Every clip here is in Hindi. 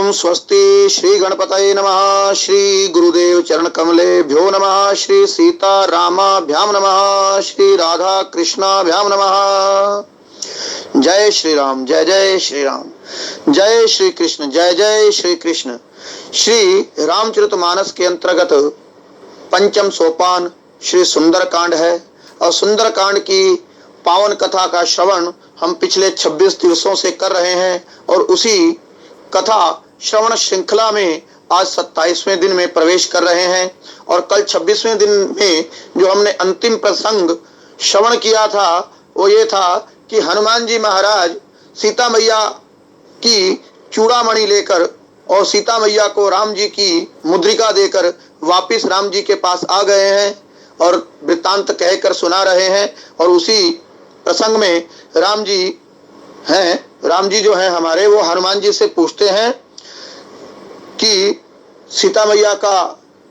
ओम स्वस्ति। श्री गणपतये नमः। श्री गुरुदेव चरण कमलेभ्यो नमः। श्री सीता रामाभ्याम नमः। श्री राधा कृष्णाभ्याम नमः। जय श्री राम, जय जय श्री राम, जय श्री कृष्ण, जय जय श्री कृष्ण। श्री रामचरितमानस के अंतर्गत पंचम सोपान श्री सुंदरकांड है और सुंदरकांड की पावन कथा का श्रवण हम पिछले 26 दिवसों से कर रहे हैं और उसी कथा श्रवण श्रृंखला में आज 27वें दिन में प्रवेश कर रहे हैं। और कल 26वें दिन में जो हमने अंतिम प्रसंग श्रवण किया था वो ये था कि हनुमान जी महाराज सीता मैया की चूड़ामणि लेकर और सीता मैया को राम जी की मुद्रिका देकर वापिस राम जी के पास आ गए हैं और वृत्तांत कहकर सुना रहे हैं। और उसी प्रसंग में राम जी जो है हमारे, वो हनुमान जी से पूछते हैं कि सीता मैया का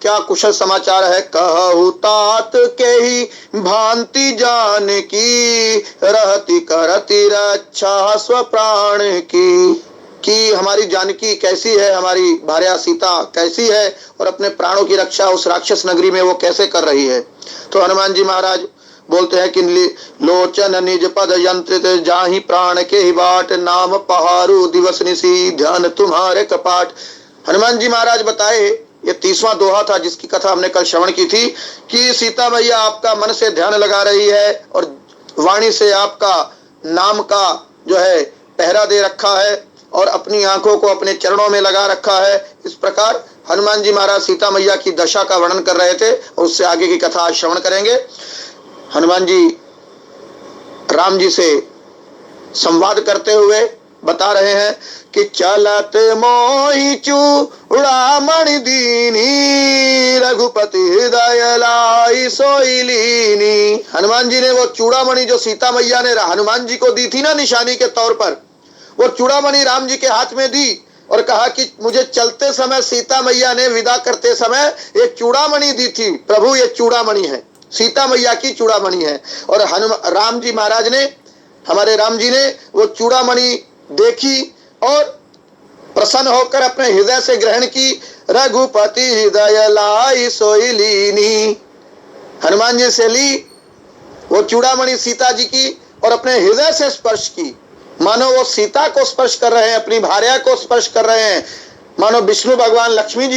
क्या कुशल समाचार है। कहु तात के ही भांति जान की, रहती करती रक्षा स्व प्राण की हमारी जानकी कैसी है, हमारी भार्या सीता कैसी है और अपने प्राणों की रक्षा उस राक्षस नगरी में वो कैसे कर रही है। तो हनुमान जी महाराज बोलते हैं कि लोचन निज पद यंत्रित, जाहि प्राण के ही बाट, नाम पहारू दिवस निसी, ध्यान तुम्हारे कपाट। हनुमान जी महाराज बताए, ये 30वां दोहा था जिसकी कथा हमने कल श्रवण की थी, कि सीता मैया आपका मन से ध्यान लगा रही है और वाणी से आपका नाम का जो है पहरा दे रखा है और अपनी आंखों को अपने चरणों में लगा रखा है। इस प्रकार हनुमान जी महाराज सीता मैया की दशा का वर्णन कर रहे थे और उससे आगे की कथा आज श्रवण करेंगे। हनुमान जी राम जी से संवाद करते हुए बता रहे हैं कि चलत मोहि चूड़ामणि दीनी, रघुपति हृदय लाई सोई लीनी। हनुमान जी ने वो चूड़ामणि जो सीता मैया ने हनुमान जी को दी थी ना निशानी के तौर पर, वो चूड़ामणि राम जी के हाथ में दी और कहा कि मुझे चलते समय सीता मैया ने विदा करते समय एक चूड़ामणि दी थी। प्रभु ये चूड़ामणि है, सीता मैया की चूड़ामणि है। और राम जी महाराज ने, हमारे राम जी ने वो चूड़ामणि देखी और प्रसन्न होकर अपने हृदय से ग्रहण की। रघुपति हृदय लाई सोई लीनी, हनुमान जी से ली वो चूड़ामणि सीता जी की और अपने हृदय से स्पर्श की, मानो वो सीता को स्पर्श कर रहे हैं, अपनी भार्या को स्पर्श कर रहे हैं, मानो विष्णु भगवान लक्ष्मी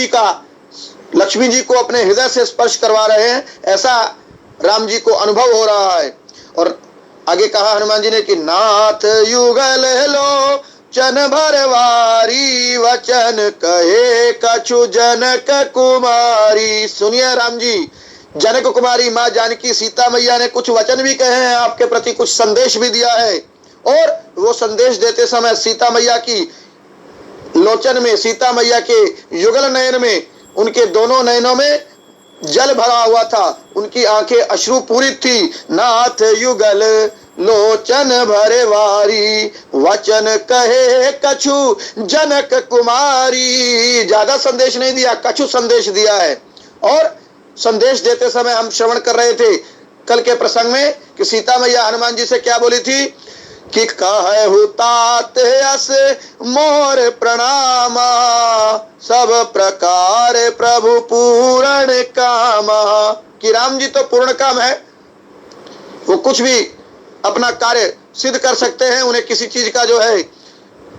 जी को अपने हृदय से स्पर्श करवा रहे हैं, ऐसा राम जी को अनुभव हो रहा है। और आगे कहा हनुमान जी ने कि नाथ युगल लो चन भरवारी, वचन कहे कछु जनक कुमारी। सुनिए राम जी, जनक कुमारी माँ जानकी सीता मैया ने कुछ वचन भी कहे हैं आपके प्रति, कुछ संदेश भी दिया है। और वो संदेश देते समय सीता मैया की लोचन में, सीता मैया के युगल नयन में, उनके दोनों नयनों में जल भरा हुआ था, उनकी आंखें अश्रु पूरित थी। नाथ युगल लोचन भरे वारी, वचन कहे कछु जनक कुमारी। ज्यादा संदेश नहीं दिया, कछु संदेश दिया है। और संदेश देते समय हम श्रवण कर रहे थे कल के प्रसंग में कि सीता मैया हनुमान जी से क्या बोली थी कि कहु तात यस मोर प्रणामा, सब प्रकार प्रभु पूर्ण कामा। कि राम जी तो पूर्ण काम है, वो कुछ भी अपना कार्य सिद्ध कर सकते हैं, उन्हें किसी चीज का जो है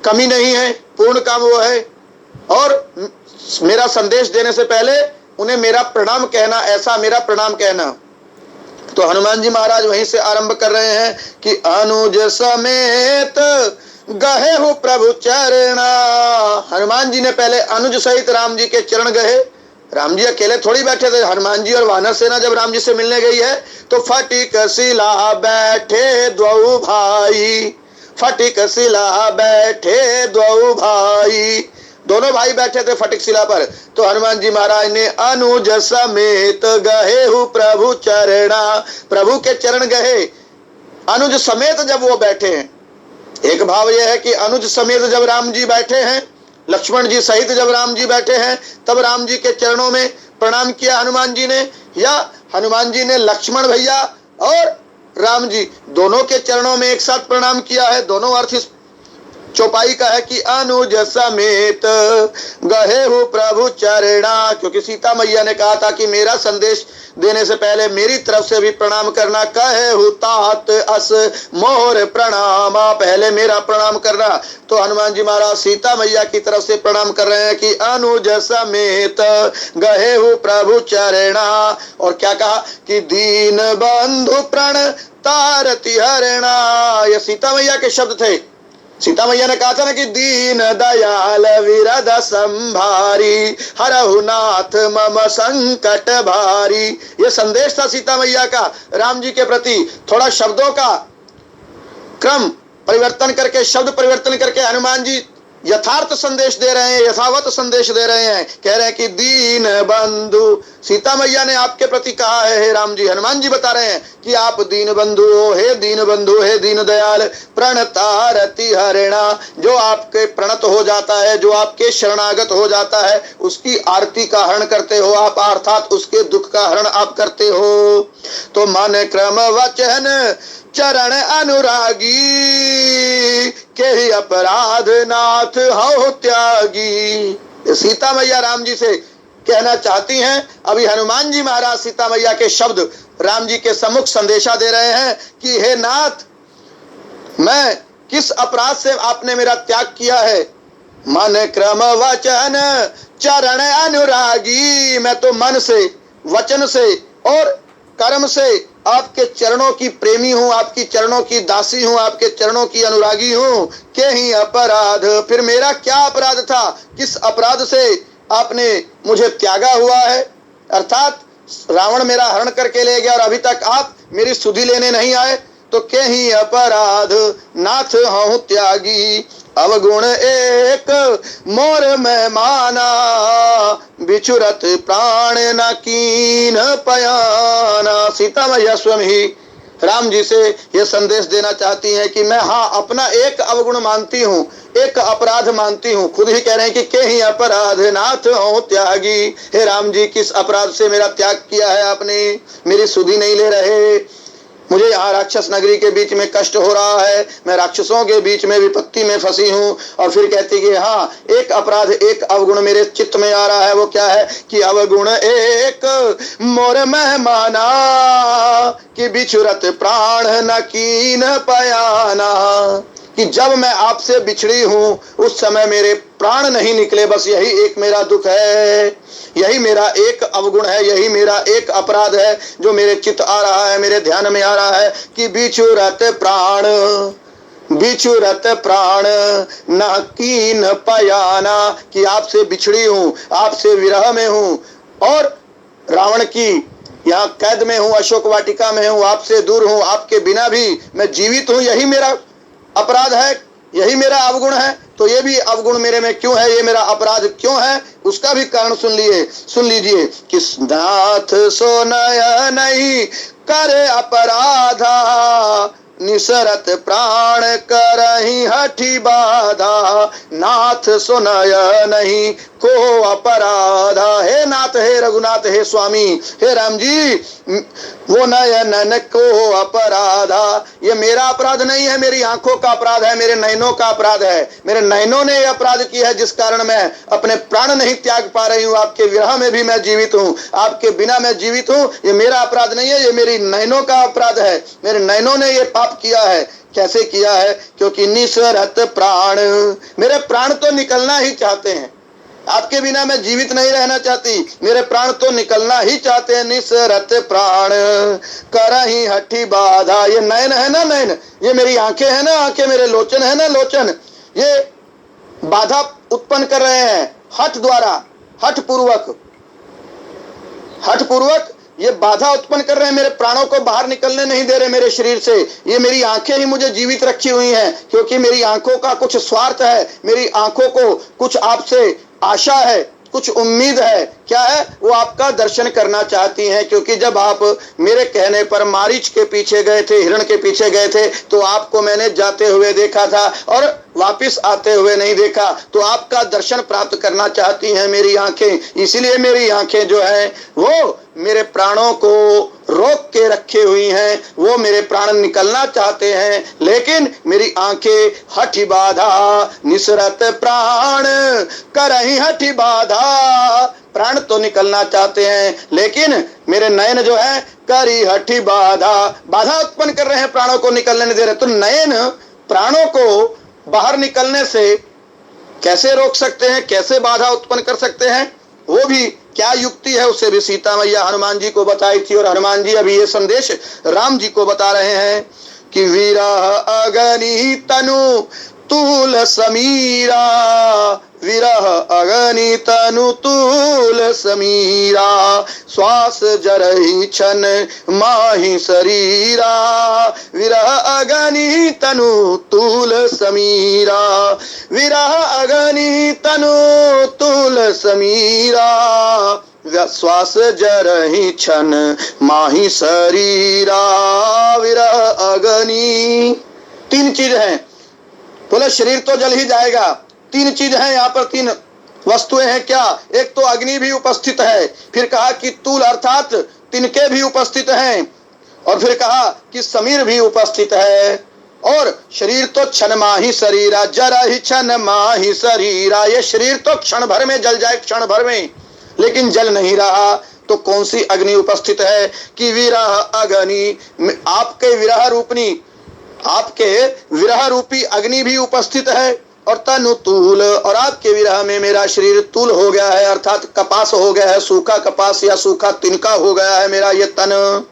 कमी नहीं है, पूर्ण काम वो है। और मेरा संदेश देने से पहले उन्हें मेरा प्रणाम कहना, ऐसा मेरा प्रणाम कहना। तो हनुमान जी महाराज वहीं से आरंभ कर रहे हैं कि अनुज समेत गहे हो प्रभु चरणा। हनुमान जी ने पहले अनुज सहित राम जी के चरण गए। राम जी अकेले थोड़ी बैठे थे, हनुमान जी और वानर सेना जब राम जी से मिलने गई है तो फटिक शिला बैठे द्वौ भाई, फटिक शिला बैठे द्वौ भाई, दोनों भाई बैठे थे फटिक शिला पर। तो हनुमान जी महाराज ने अनुज समेत गहे हु प्रभु चरणा, प्रभु के चरण गए अनुज समेत जब वो बैठे हैं। एक भाव यह है कि अनुज समेत जब राम जी बैठे हैं, लक्ष्मण जी सहित जब राम जी बैठे हैं, तब राम जी के चरणों में प्रणाम किया हनुमान जी ने, या हनुमान जी ने लक्ष्मण भैया और राम जी दोनों के चरणों में एक साथ प्रणाम किया है। दोनों अर्थ चौपाई का है कि अनुज समेत गहे हो प्रभु चरणा, क्योंकि सीता मैया ने कहा था कि मेरा संदेश देने से पहले मेरी तरफ से भी प्रणाम करना। कहे हो तात अस मोर प्रणाम, पहले मेरा प्रणाम करना। तो हनुमान जी महाराज सीता मैया की तरफ से प्रणाम कर रहे हैं कि अनुज समेत गहे हो प्रभु चरणा। और क्या कहा कि दीन बंधु प्रण तारति हरणा, ये सीता मैया के शब्द थे। सीता मैया ने कहा था ना कि दीन दयाल विरद संभारी हरहु नाथ मम संकट भारी। ये संदेश था सीता मैया का राम जी के प्रति। थोड़ा शब्दों का क्रम परिवर्तन करके, शब्द परिवर्तन करके हनुमान जी यथार्थ संदेश दे रहे हैं, यथावत संदेश दे रहे हैं। कह रहे हैं कि दीन बंधु, सीता मैया ने आपके प्रति कहा है हे राम जी। हनुमान जी बता रहे हैं कि आप दीन बंधु हो, हे दीन बंधु, हे दीन दयाल। प्रणतारति हरिणा, जो आपके प्रणत हो जाता है, जो आपके शरणागत हो जाता है, उसकी आरती का हरण करते हो आप, अर्थात उसके दुख का हरण आप करते हो। तो मन क्रम वचन चरण अनुरागी के ही अपराध नाथ हो त्यागी। सीता मैया राम जी से कहना चाहती हैं। अभी हनुमान जी महाराज सीता मैया के शब्द राम जी के सम्मुख संदेशा दे रहे हैं कि हे नाथ, मैं किस अपराध से आपने मेरा त्याग किया है। मन क्रम वचन चरण अनुरागी, मैं तो मन से, वचन से और कर्म से आपके चरणों की प्रेमी हूं, आपकी चरणों की दासी हूं, आपके चरणों की अनुरागी हूं। के ही अपराध, फिर मेरा क्या अपराध था, किस अपराध से आपने मुझे त्यागा हुआ है। अर्थात रावण मेरा हरण करके ले गया और अभी तक आप मेरी सुधि लेने नहीं आए। तो के ही अपराध नाथ हूं त्यागी, अवगुण एक मोर में माना, बिचुरत प्राण न कीन पयाना। सीता मैया स्वयं ही राम जी से ये संदेश देना चाहती हैं कि मैं हाँ अपना एक अवगुण मानती हूँ, एक अपराध मानती हूँ। खुद ही कह रहे हैं कि के ही अपराध नाथ हो त्यागी, हे राम जी किस अपराध से मेरा त्याग किया है आपने, मेरी सुधि नहीं ले रहे। मुझे यहाँ राक्षस नगरी के बीच में कष्ट हो रहा है, मैं राक्षसों के बीच में विपत्ति में फंसी हूँ। और फिर कहती कि हाँ एक अपराध, एक अवगुण मेरे चित्त में आ रहा है। वो क्या है कि अवगुण एक मोर मेहमाना, कि बिछुरत प्राण न कीन पयाना, कि जब मैं आपसे बिछड़ी हूँ उस समय मेरे प्राण नहीं निकले। बस यही एक मेरा दुख है, यही मेरा एक अवगुण है, यही मेरा एक अपराध है जो मेरे चित्त आ रहा है, मेरे ध्यान में आ रहा है कि बिछुरत प्राण, बिछुरत प्राण न कीन पयाना, कि आपसे बिछड़ी हूँ, आपसे विरह में हूँ और रावण की यहाँ कैद में हूँ, अशोक वाटिका में हूँ, आपसे दूर हूँ, आपके बिना भी मैं जीवित हूँ। यही मेरा अपराध है, यही मेरा अवगुण है। तो ये भी अवगुण मेरे में क्यों है, ये मेरा अपराध क्यों है, उसका भी कारण सुन लीजिए। किस नाथ सो नय नहीं करे अपराधा, निसरत प्राण करही हठी बाधा, नाथ सुनय नहीं को अपराधा। हे नाथ, हे रघुनाथ, हे स्वामी, हे राम जी, वो नयन को अपराधा, ये मेरा अपराध नहीं है, मेरी आंखों का अपराध है, मेरे नयनों का अपराध है। मेरे नयनों ने ये अपराध किया है जिस कारण मैं अपने प्राण नहीं त्याग पा रही हूँ। आपके विरह में भी मैं जीवित हूँ, आपके बिना मैं जीवित हूँ। ये मेरा अपराध नहीं है, ये मेरी नयनों का अपराध है। मेरे नयनों ने ये पाप किया है। कैसे किया है? क्योंकि निसरत प्राण, मेरे प्राण तो निकलना ही चाहते हैं, आपके बिना मैं जीवित नहीं रहना चाहती, मेरे प्राण तो निकलना ही चाहते हैं। निसरत प्राण करही हठी बाधा, ये नयन है ना, नयन, ये मेरी आंखें है ना, आंखें, मेरे लोचन है ना, लोचन, ये बाधा उत्पन्न कर रहे हैं हठ द्वारा, हठ पूर्वक ये बाधा उत्पन्न कर रहे हैं, मेरे प्राणों को बाहर निकलने नहीं दे रहे मेरे शरीर से। ये मेरी आंखें ही मुझे जीवित रखी हुई हैं, क्योंकि मेरी आंखों का कुछ स्वार्थ है, मेरी आंखों को कुछ आपसे आशा है, कुछ उम्मीद है क्या है, वो आपका दर्शन करना चाहती हैं। क्योंकि जब आप मेरे कहने पर मारीच के पीछे गए थे, हिरण के पीछे गए थे, तो आपको मैंने जाते हुए देखा था और वापस आते हुए नहीं देखा। तो आपका दर्शन प्राप्त करना चाहती हैं मेरी आंखें, इसलिए मेरी आंखें जो है वो मेरे प्राणों को रोक के रखे हुई हैं। वो मेरे प्राण निकलना चाहते हैं, लेकिन मेरी आंखें हठी बाधा, निसरत प्राण करही हठी बाधा। प्राण तो निकलना चाहते हैं, लेकिन मेरे नयन जो है करी हठी बाधा, बाधा उत्पन्न कर रहे हैं, प्राणों को निकलने नहीं दे रहे। तो नयन प्राणों को बाहर निकलने से कैसे रोक सकते हैं, कैसे बाधा उत्पन्न कर सकते हैं, वो भी क्या युक्ति है, उसे भी सीता मैया हनुमान जी को बताई थी। और हनुमान जी अभी ये संदेश राम जी को बता रहे हैं कि विरह अगनी तनु तूल समीरा, विरह अगनी तनु तूल समीरा, श्वास जरहि छन माहि शरीरा, विरह अगनी तनु तूल समीरा, विरह अगनी तनु तूल समीरा, श्वास जरहि छन माहि शरीरा, विरह अगनी। तीन चीज है, बोले शरीर तो जल ही जाएगा। तीन चीज है यहाँ पर, तीन वस्तुएं हैं। क्या, एक तो अग्नि भी उपस्थित है, फिर कहा कि तूल अर्थात तिनके भी उपस्थित हैं, और फिर कहा कि समीर भी उपस्थित है, और शरीर तो क्षण माही शरीरा, जरा ही क्षण माही शरीरा। ये शरीर तो क्षण भर में जल जाए, क्षण भर में, लेकिन जल नहीं रहा। तो कौन सी अग्नि उपस्थित है कि विरह अग्नि, आपके विरह रूपनी, आपके विरह रूपी अग्नि भी उपस्थित है, और तनु तूल, और आपके विरह में मेरा शरीर तूल हो गया है, अर्थात कपास हो गया है, सूखा कपास या सूखा तिनका हो गया है मेरा ये तन।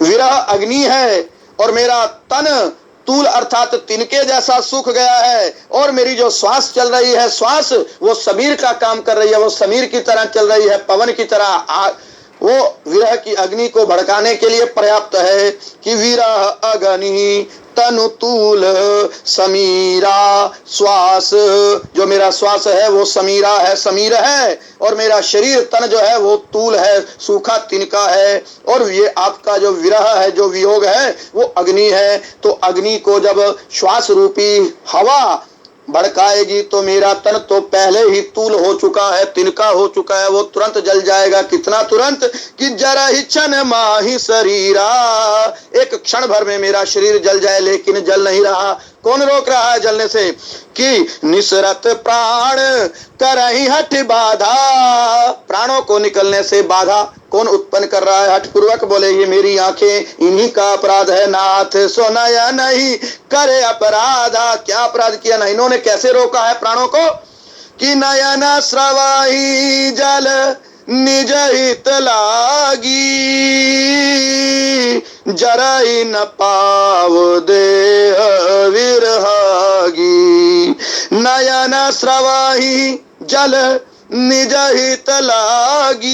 विरह अग्नि है और मेरा तन तूल अर्थात तिनके जैसा सूख गया है, और मेरी जो श्वास चल रही है, श्वास वो समीर का काम कर रही है, वो समीर की तरह चल रही है, पवन की तरह। वो विरह की अग्नि को भड़काने के लिए पर्याप्त है कि विरह अग्नि तनु तूल समीरा, श्वास जो मेरा श्वास है वो समीरा है, समीर है, और मेरा शरीर तन जो है वो तूल है, सूखा तिनका है, और ये आपका जो विरह है, जो वियोग है, वो अग्नि है। तो अग्नि को जब श्वास रूपी हवा भड़काएगी तो मेरा तन तो पहले ही तूल हो चुका है, तिनका हो चुका है, वो तुरंत जल जाएगा। कितना तुरंत कि जरा ही क्षण माही शरीरा, एक क्षण भर में मेरा शरीर जल जाए, लेकिन जल नहीं रहा। कौन रोक रहा है जलने से कि निसरत प्राण करहि हठ बाधा, प्राणों को निकलने से बाधा कौन उत्पन्न कर रहा है? हठपूर्वक बोले ये मेरी आंखें, इन्हीं का अपराध है नाथ, सोनाया नहीं करे अपराधा। क्या अपराध किया ना इन्होंने? कैसे रोका है प्राणों को कि नयन स्रवाही जल निज हित लागी, जराई न पाव देह विरहागी, नयन स्रवाही जल निज हित लागी,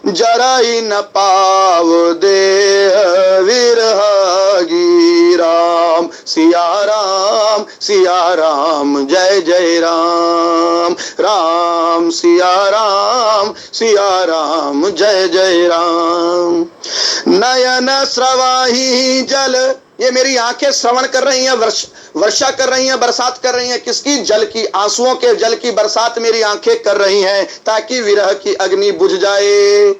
जराई न पाव देह विरहागी। राम सिया राम, सिया राम जय जय राम, राम सिया राम, सिया राम जय जय राम। नयन स्रवाही जल, ये मेरी आंखें श्रवण कर रही हैं, वर्षा कर रही हैं, बरसात कर रही हैं। किसकी? जल की, आंसुओं के जल की बरसात मेरी आंखें कर रही हैं, ताकि विरह की अग्नि बुझ जाए।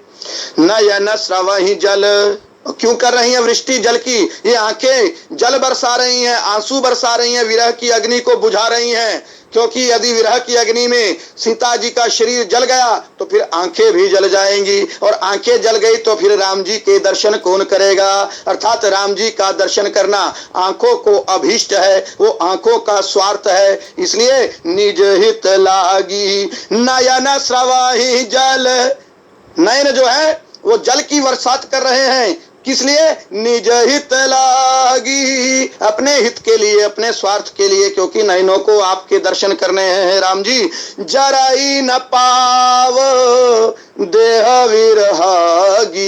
नयन स्रवहि जल, क्यों कर रही हैं वृष्टि जल की? ये आंखें जल बरसा रही हैं, आंसू बरसा रही हैं, विरह की अग्नि को बुझा रही हैं। क्योंकि यदि विरह की अग्नि में सीता जी का शरीर जल गया तो फिर आंखें भी जल जाएंगी, और आंखें जल गई तो फिर राम जी के दर्शन कौन करेगा? अर्थात राम जी का दर्शन करना आंखों को अभीष्ट है, वो आंखों का स्वार्थ है। इसलिए निज हित लागी नयन स्रवाहि जल, नयन जो है वो जल की बरसात कर रहे हैं। किस लिए? निज हित लागी, अपने हित के लिए, अपने स्वार्थ के लिए, क्योंकि नयनों को आपके दर्शन करने हैं राम जी। जराई न पाव देह विरहागी,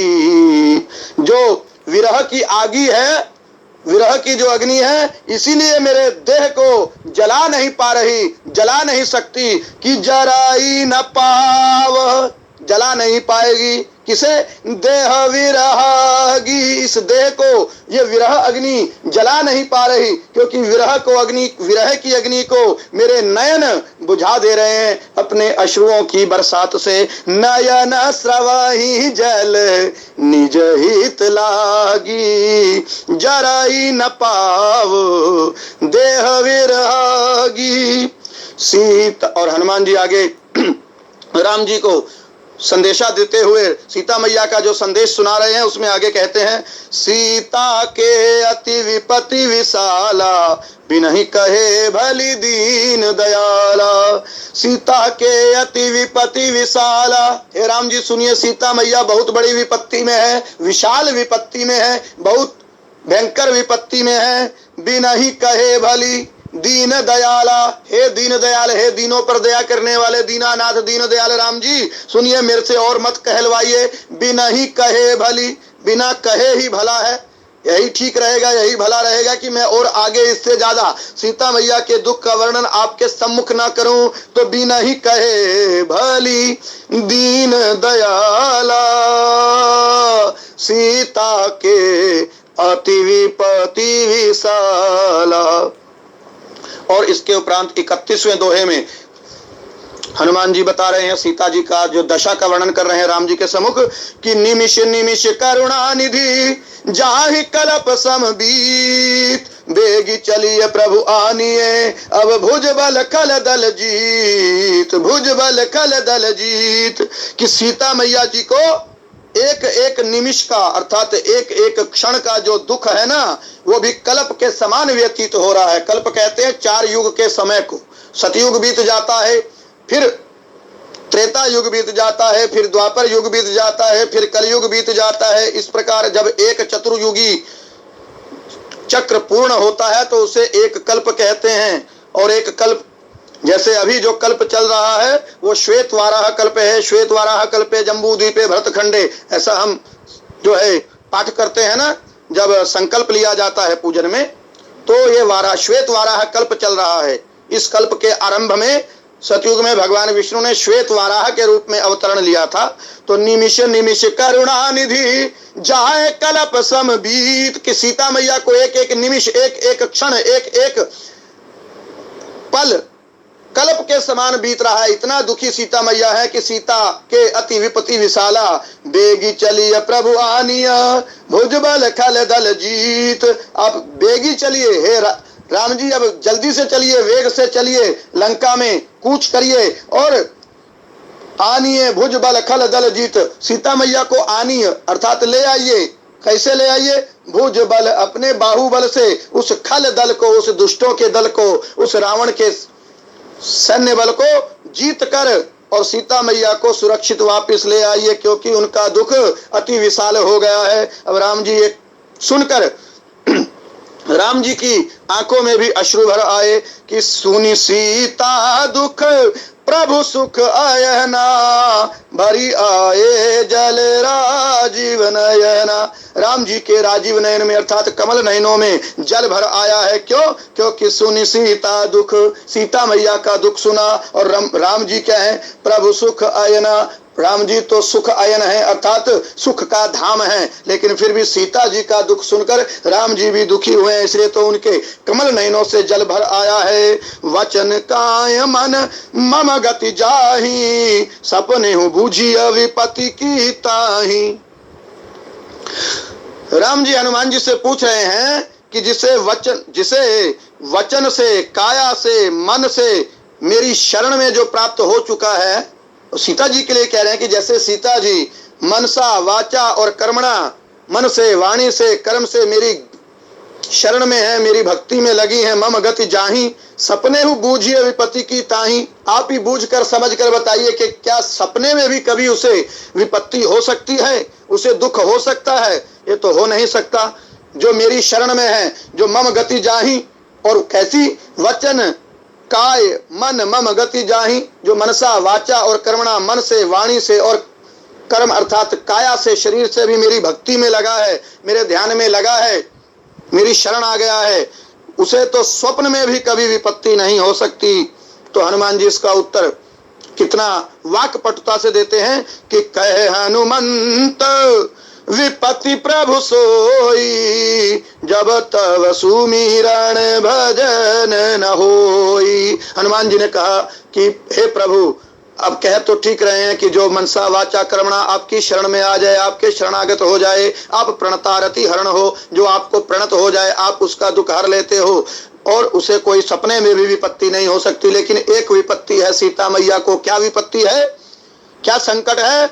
जो विरह की आगी है विरह की जो अग्नि है इसीलिए मेरे देह को जला नहीं पा रही, जला नहीं सकती कि जराई न पाव, जला नहीं पाएगी किसे? देह विरहगी, इस देह को ये विरह अग्नि जला नहीं पा रही, क्योंकि विरह को अग्नि, विरह की अग्नि को मेरे नयन बुझा दे रहे हैं अपने अश्रुओं की बरसात से। नयन स्रवहि जल निज हित लागी, जराई न पाव देह विरहगी। सीता और हनुमान जी आगे राम जी को संदेशा देते हुए सीता मैया का जो संदेश सुना रहे हैं उसमें आगे कहते हैं, सीता के अति विपत्ति विशाला, बिनहि कहे भली दीन दयाला। सीता के अति विपत्ति विशाला, हे राम जी सुनिए, सीता मैया बहुत बड़ी विपत्ति में है, विशाल विपत्ति में है, बहुत भयंकर विपत्ति में है। बिनहि कहे भली दीन दयाला, हे दीन दयाल, हे दीनों पर दया करने वाले दीनानाथ दीन दयाल राम जी सुनिए, मेरे से और मत कहलवाइए। बिना ही कहे भली, बिना कहे ही भला है, यही ठीक रहेगा, यही भला रहेगा कि मैं और आगे इससे ज्यादा सीता मैया के दुख का वर्णन आपके सम्मुख ना करूं। तो बिना ही कहे भली दीन दयाला, सीता के अति विपत्ति विशाला। और इसके उपरांत 31वें दोहे में हनुमान जी बता रहे हैं, सीता जी का जो दशा का वर्णन कर रहे हैं राम जी के सम्मुख, कि निमिष निमिष करुणा निधि जाहि कलप सम बीत, बेगी चलिए प्रभु आनिए अब भुज बल खल दल जीत, भुज बल खल दल जीत। कि सीता मैया जी को एक एक निमिष का अर्थात एक एक क्षण का जो दुख है ना, वो भी कल्प के समान व्यतीत हो रहा है। कल्प कहते हैं 4 युग के समय को। सतयुग बीत जाता है, फिर त्रेता युग बीत जाता है, फिर द्वापर युग बीत जाता है, फिर कलयुग बीत जाता है। इस प्रकार जब एक चतुर्युगी चक्र पूर्ण होता है तो उसे एक कल्प कहते हैं। और एक कल्प, जैसे अभी जो कल्प चल रहा है वो श्वेत वाराह कल्प है, श्वेत वाराह कल्पे जम्बू द्वीपे भरतखंडे, ऐसा हम जो है पाठ करते हैं ना, जब संकल्प लिया जाता है पूजन में, तो ये वाराह श्वेत वाराह कल्प चल रहा है। इस कल्प के आरंभ में सतयुग में भगवान विष्णु ने श्वेत वाराह के रूप में अवतरण लिया था। तो निमिष निमिष करुणा निधि जाए कल्प सम बीत, कि सीता मैया को एक एक निमिष, एक एक क्षण, एक एक पल कल्प के समान बीत रहा है। इतना दुखी सीता मैया है कि सीता के अति विपत्ति विशाला, बेगी चलिए प्रभु आनिया भुज बल खल दल जीत। अब बेगी चलिए, हे राम जी अब जल्दी से चलिए, वेग से चलिए, लंका में कूच करिए और आनिए भुज बल खल दल जीत। सीता मैया को आनिए अर्थात ले आइए। कैसे ले आइए? भुज बल, अपने बाहुबल से उस खल दल को, उस दुष्टों के दल को, उस रावण के सैन्य बल को जीत कर और सीता मैया को सुरक्षित वापस ले आइए, क्योंकि उनका दुख अति विशाल हो गया है। अब राम जी ये सुनकर राम जी की आंखों में भी अश्रु भर आए कि सुनी सीता दुख प्रभु सुख आयना, भरी आए जल राजीव नयना। राम जी के राजीव नयन में अर्थात कमल नयनों में जल भर आया है। क्यों? क्योंकि सुनी सीता दुख, सीता मैया का दुख सुना। और राम जी क्या है? प्रभु सुख आयना, राम जी तो सुख आयन है अर्थात सुख का धाम है, लेकिन फिर भी सीता जी का दुख सुनकर राम जी भी दुखी हुए, इसलिए तो उनके कमल नयनों से जल भर आया है। वचन काय मन मम गति जाहि, सपने हूँ बूझिया विपत्ति की ताहि। राम जी हनुमान जी से पूछ रहे हैं कि जिसे वचन से, काया से, मन से मेरी शरण में जो प्राप्त हो चुका है, सीता जी के लिए कह रहे हैं कि जैसे सीता जी मनसा वाचा और कर्मणा, मन से, वाणी से, कर्म से मेरी शरण में है, मेरी भक्ति में लगी है। मम गति जाहि, सपने हूँ बूझिए विपत्ति की ताहि। आप ही बूझ कर समझ कर बताइए कि क्या सपने में भी कभी उसे विपत्ति हो सकती है, उसे दुख हो सकता है? ये तो हो नहीं सकता। जो मेरी शरण में है, जो मम गति जाहि, और कैसी? वचन काय मन मम गति जाहि, जो मनसा वाचा और कर्मणा, मन से, वाणी से और कर्म अर्थात काया से, शरीर से भी मेरी भक्ति में लगा है, मेरे ध्यान में लगा है। मेरी शरण आ गया है, उसे तो स्वप्न में भी कभी विपत्ति नहीं हो सकती। तो हनुमान जी इसका उत्तर कितना वाक्पटुता से देते हैं कि कहे हनुमंत विपत्ति प्रभु सोई, जब तब सुमिरन भजन न होई। हनुमान जी ने कहा कि हे प्रभु, अब कह तो ठीक रहे हैं कि जो मनसा वाचा कर्मणा आपकी शरण में आ जाए, आपके शरणागत हो जाए, आप प्रणतारति हरण हो, जो आपको प्रणत हो जाए आप उसका दुख हर लेते हो और उसे कोई सपने में भी विपत्ति नहीं हो सकती। लेकिन एक विपत्ति है सीता मैया को। क्या विपत्ति है, क्या संकट है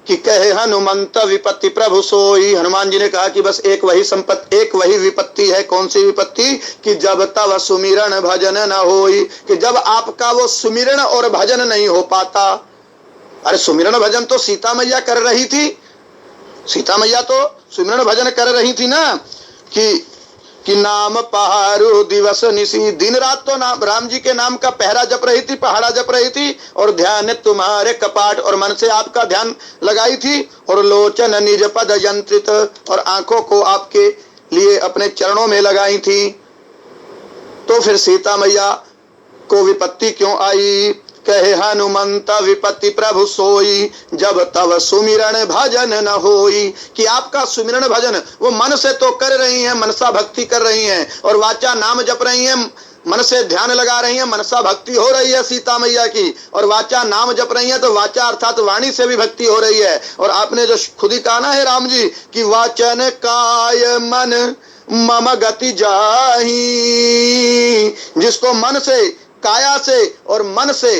कि कहे हनुमंत विपत्ति प्रभु सोई। हनुमान जी ने कहा कि बस एक वही विपत्ति है। कौन सी विपत्ति? कि जब तब सुमिरन भजन न होई, कि जब आपका वो सुमिरन और भजन नहीं हो पाता। अरे सुमिरन भजन तो सीता मैया कर रही थी, सीता मैया तो सुमिरन भजन कर रही थी ना, कि नाम पहाड़ो दिवस निसी, दिन रात तो नाम राम जी के नाम का पहरा जप रही थी, पहाड़ा जप रही थी, और ध्यान तुम्हारे कपाट, और मन से आपका ध्यान लगाई थी, और लोचन निज पद यंत्रित, और आंखों को आपके लिए अपने चरणों में लगाई थी। तो फिर सीता मैया को विपत्ति क्यों आई? कहे हनुमंत विपत्ति प्रभु सोई, जब तब सुमिरन भजन न होई, कि आपका सुमिरन भजन वो मन से तो कर रही हैं, मनसा भक्ति कर रही हैं, और वाचा नाम जप रही हैं, मन से ध्यान लगा रही हैं, मनसा भक्ति हो रही है सीता मैया की, और वाचा नाम जप रही है, तो वाचा अर्थात वाणी से भी भक्ति हो रही है। और आपने जो खुद ही कहा ना है राम जी कि वाचन काय मन मम गति जाही, जिसको मन से, काया से और मन से,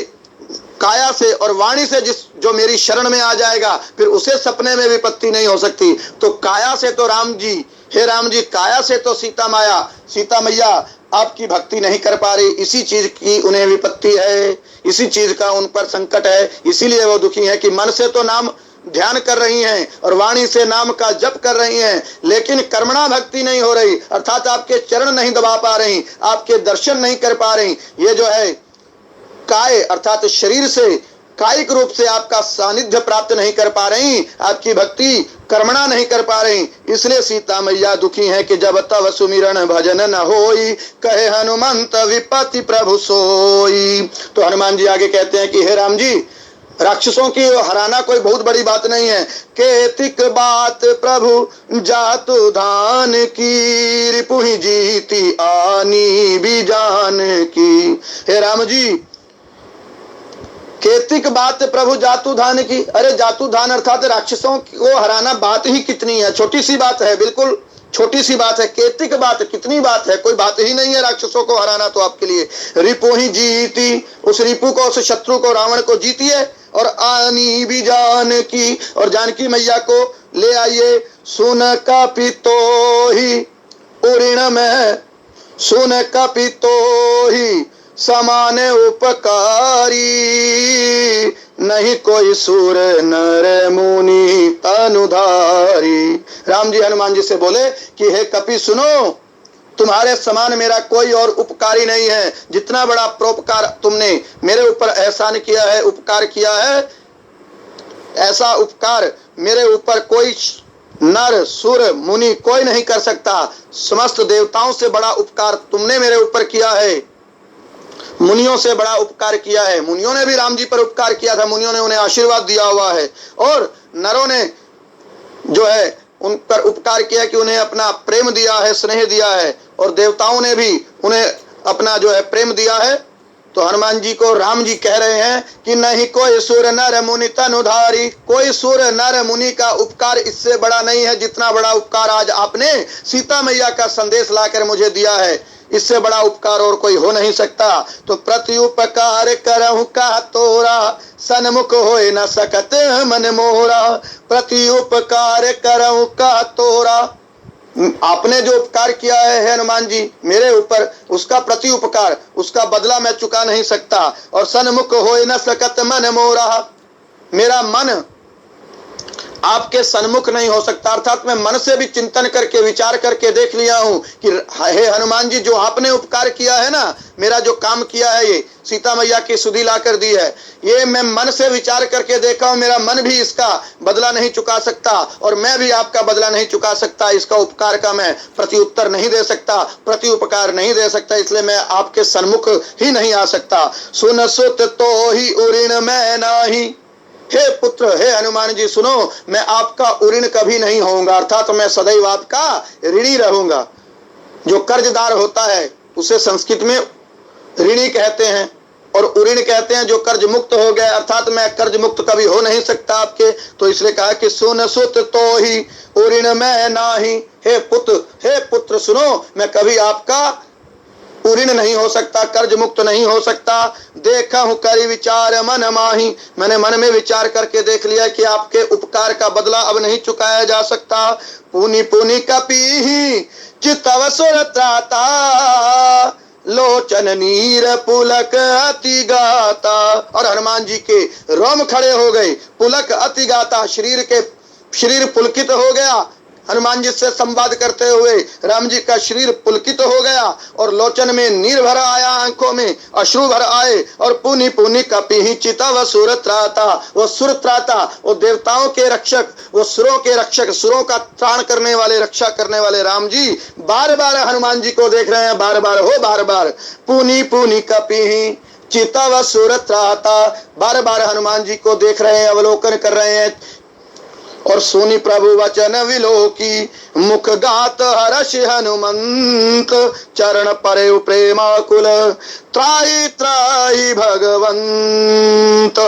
काया से और वाणी से जो मेरी शरण में आ जाएगा, फिर उसे सपने में विपत्ति नहीं हो सकती। तो काया से तो राम जी, हे राम जी, काया से तो सीता मैया आपकी भक्ति नहीं कर पा रही, इसी चीज की उन्हें विपत्ति है, इसी चीज का उन पर संकट है, इसीलिए वो दुखी है कि मन से तो नाम ध्यान कर रही हैं और वाणी से नाम का जप कर रही हैं, लेकिन कर्मणा भक्ति नहीं हो रही, अर्थात आपके चरण नहीं दबा पा रही, आपके दर्शन नहीं कर पा रही। ये जो है काय अर्थात शरीर से, कायिक रूप से आपका सानिध्य प्राप्त नहीं कर पा रही, आपकी भक्ति कर्मणा नहीं कर पा रही, इसलिए सीता मैया दुखी है कि जब तब सुमिरन भजन न होई, कहे हनुमंत विपत्ति प्रभु सोई। तो हनुमान जी आगे कहते हैं कि हे राम जी, राक्षसों की हराना कोई बहुत बड़ी बात नहीं है। केतिक बात प्रभु जातु धान की, रिपुहि जीती आनी भी जान की। हे राम जी, केतिक बात प्रभु जातु धान की। अरे जातु धान अर्थात राक्षसों को हराना बात ही कितनी है, छोटी सी बात है, बिल्कुल छोटी सी बात है। केतिक बात, कितनी बात है, कोई बात ही नहीं है राक्षसों को हराना तो आपके लिए। रिपु ही जीती, उस रिपु को, उस शत्रु को, रावण को जीतिए, और आनी भी जान की, और जानकी मैया को ले आइए। सुन कपितो ही उऋण में, सुन कपितो ही समान उपकारी, नहीं कोई सुर नर मुनि तनुधारी। राम जी हनुमान जी से बोले कि हे कपि सुनो, तुम्हारे समान मेरा कोई और उपकारी नहीं है। जितना बड़ा परोपकार तुमने मेरे ऊपर एहसान किया है, उपकार किया है, ऐसा उपकार मेरे ऊपर कोई नर सुर मुनि कोई नहीं कर सकता। समस्त देवताओं से बड़ा उपकार तुमने मेरे ऊपर किया है, मुनियों से बड़ा उपकार किया है। मुनियों ने भी राम जी पर उपकार किया था, मुनियों ने उन्हें आशीर्वाद दिया हुआ है, और नरों ने जो है उन पर उपकार किया कि उन्हें अपना प्रेम दिया है, स्नेह दिया है, और देवताओं ने भी उन्हें अपना जो है प्रेम दिया है। तो हनुमान जी को राम जी कह रहे हैं कि नहीं कोई सुर नर मुनि तनुधारी, कोई सुर नर मुनि का उपकार इससे बड़ा नहीं है जितना बड़ा उपकार आज आपने सीता मैया का संदेश लाकर मुझे दिया है, इससे बड़ा उपकार और कोई हो नहीं सकता। तो प्रति उपकार करहु का तोरा, सन्मुख होए न सकत मन मोरा। प्रति उपकार करहु का तोरा, आपने जो उपकार किया है हनुमान जी मेरे ऊपर, उसका प्रति उपकार, उसका बदला मैं चुका नहीं सकता। और सन्मुख होए न सकत मन मोरा, मेरा मन आपके सन्मुख नहीं हो सकता। अर्थात मैं मन से भी चिंतन करके विचार करके देख लिया हूं कि हे हनुमान जी, जो आपने उपकार किया है ना, मेरा जो काम किया है, ये सीता मैया की सुधि ला कर दी है, ये मैं मन से विचार करके देखा हूं, मेरा मन भी इसका बदला नहीं चुका सकता और मैं भी आपका बदला नहीं चुका सकता। इसका उपकार का मैं प्रति उत्तर नहीं दे सकता, प्रति उपकार नहीं दे सकता, इसलिए मैं आपके सन्मुख ही नहीं आ सकता। सुन सुत तो ही उऋण मैं नाही, हे पुत्र, हे हनुमान जी सुनो, मैं आपका उऋण कभी नहीं होऊंगा, अर्थात मैं सदैव आपका ऋणी रहूंगा। जो कर्जदार होता है उसे संस्कृत में ऋणी कहते हैं और उऋण कहते हैं जो कर्ज मुक्त हो गया, अर्थात मैं कर्ज मुक्त कभी हो नहीं सकता आपके। तो इसलिए कहा कि सुन सुत तो ही उऋण मैं नाही, हे पुत्र सुनो, मैं कभी आपका उऋण नहीं हो सकता, कर्ज मुक्त नहीं हो सकता। देखा हूं करी विचार मन माही, मैंने मन में विचार करके देख लिया कि आपके उपकार का बदला अब नहीं चुकाया जा सकता। पुनि पुनि कपि चितव सुर त्राता, लोचन नीर पुलक अति गाता। और हनुमान जी के रोम खड़े हो गए, पुलक अति गाता, शरीर पुलकित हो गया। हनुमान जी से संवाद करते हुए राम जी का शरीर पुलकित हो गया और लोचन में नीर भरा आया, आंखों में अश्रु भर आए। और पुनि पुनि कपि चितव सुर त्राता, वो सुर त्राता, वो देवताओं के रक्षक, वो सुरों के रक्षक, सुरों का त्राण करने वाले, रक्षा करने वाले राम जी बार बार हनुमान जी को देख रहे हैं, बार बार पुनि पुनि कपि चितव सुर त्राता, बार बार हनुमान जी को देख रहे हैं, अवलोकन कर रहे हैं। और सुनि प्रभु वचन विलोकी, मुख गात हर्ष हनुमंत, चरण परे प्रेमाकुल, त्राहि त्राहि भगवंत।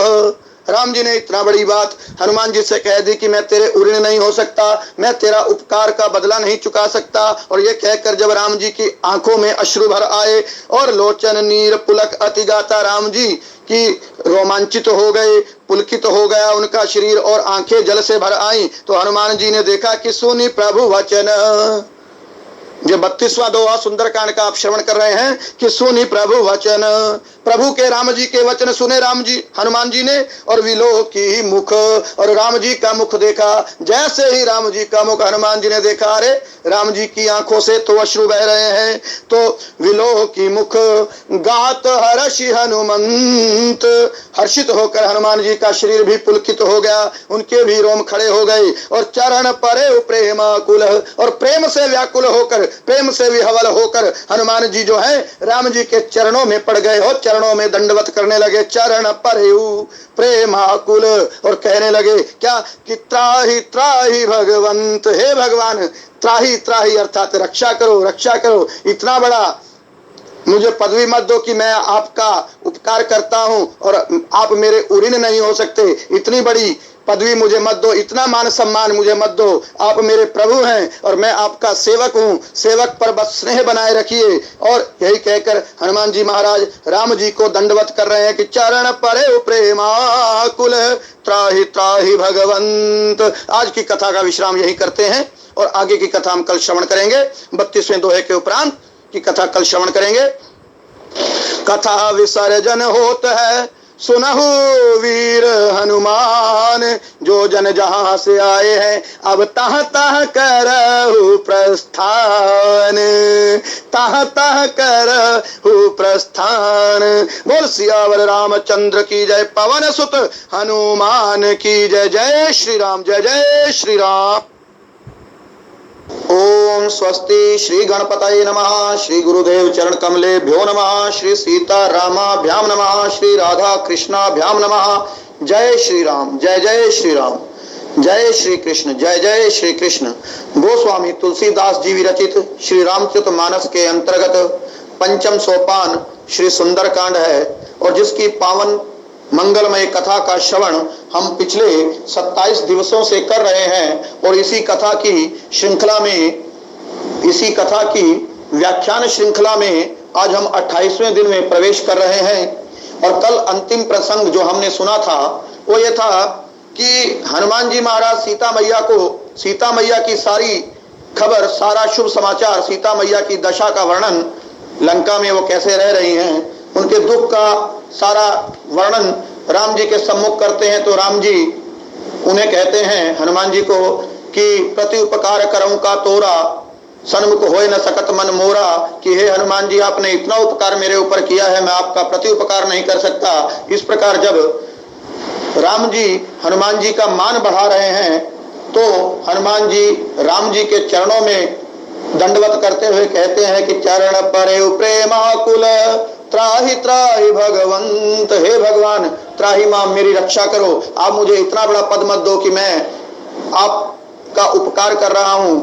राम जी ने इतना बड़ी बात हनुमान जी से कह दी कि मैं तेरे उऋण नहीं हो सकता, मैं तेरा उपकार का बदला नहीं चुका सकता। और ये कहकर जब राम जी की आंखों में अश्रु भर आए और लोचन नीर पुलक अति गाता, राम जी की रोमांचित हो गए, पुलकित हो गया उनका शरीर और आंखें जल से भर आई। तो हनुमान जी ने देखा कि सुनि प्रभु वचन, ये 32वां दोहा सुंदरकांड का आप श्रवण कर रहे हैं कि सुनि प्रभु वचन, प्रभु के राम जी के वचन सुने राम जी, हनुमान जी ने। और विलोकी मुख, और राम जी का मुख देखा। जैसे ही राम जी का मुख हनुमान जी ने देखा, अरे राम जी की आंखों से तो अश्रु बह रहे हैं। तो विलोकी मुख गात हर्षि हनुमंत, हर्षित होकर हनुमान जी का शरीर भी पुलकित हो गया, उनके भी रोम खड़े हो गए। और चरण परे प्रेमाकुल, और प्रेम से व्याकुल होकर, प्रेम से विह्वल होकर हनुमान जी जो है राम जी के चरणों में पड़ गए हो, चरणों में दंडवत करने लगे। चरण परेउ प्रेमाकुल, और कहने लगे क्या कि त्राहि त्राहि भगवंत, हे भगवान त्राहि त्राहि, अर्थात रक्षा करो, रक्षा करो। इतना बड़ा मुझे पदवी मत दो कि मैं आपका उपकार करता हूं और आप मेरे उऋण नहीं हो सकते। इतनी बड़ी पदवी मुझे मत दो, इतना मान सम्मान मुझे मत दो। आप मेरे प्रभु हैं और मैं आपका सेवक हूं, सेवक पर बस स्नेह बनाए रखिए। और यही कहकर हनुमान जी महाराज राम जी को दंडवत कर रहे हैं कि चरण परे प्रेमाकुल, त्राहि त्राहि भगवंत। आज की कथा का विश्राम यही करते हैं और आगे की कथा हम कल श्रवण करेंगे। 32वें दोहे के उपरांत की कथा कल श्रवण करेंगे। कथा विसर्जन होत है, सुनहु वीर हनुमान, जो जन जहां से आए हैं अब तह तह करहु प्रस्थान, तह तह करहु प्रस्थान। बोल सियावर रामचंद्र की जय, पवन सुत हनुमान की जय। जय श्री राम, जय जय श्री राम। ओम स्वस्ति श्री गणपतये नमः, श्री गुरुदेव चरण कमलेभ्यो नमः, श्री सीता रामाभ्याम नमः, श्री राधा कृष्णाभ्याम नमः। जय श्री राम, जय जय श्री राम, जय श्री कृष्ण, जय जय श्री कृष्ण। गोस्वामी तुलसीदास जी विरचित श्री रामचरितमानस के अंतर्गत पंचम सोपान श्री सुंदरकांड है और जिसकी पावन मंगलमय कथा का श्रवण हम पिछले 27 दिवसों से कर रहे हैं। और इसी कथा की श्रृंखला में, इसी कथा की व्याख्यान श्रृंखला में आज हम 28वें दिन में प्रवेश कर रहे हैं। और कल अंतिम प्रसंग जो हमने सुना था वो ये था कि हनुमान जी महाराज सीता मैया को, सीता मैया की सारी खबर, सारा शुभ समाचार, सीता मैया की दशा का वर्णन, लंका में वो कैसे रह रही हैं, उनके दुख का सारा वर्णन राम जी के सम्मुख करते हैं। तो राम जी उन्हें कहते हैं हनुमान जी को कि प्रति उपकार करऊं का तोरा, सन्मुख होए न सकत मन मोरा, कि हे हनुमान जी आपने इतना उपकार मेरे ऊपर किया है, मैं आपका प्रति उपकार नहीं कर सकता। इस प्रकार जब राम जी हनुमान जी का मान बढ़ा रहे हैं तो हनुमान जी राम जी के चरणों में दंडवत करते हुए कहते हैं कि चरण परे प्रेमाकुल त्राहि त्राहि भगवंत, हे भगवान त्राहि मां मेरी रक्षा करो, आप मुझे इतना बड़ा पद मत दो कि मैं आपका उपकार कर रहा हूं।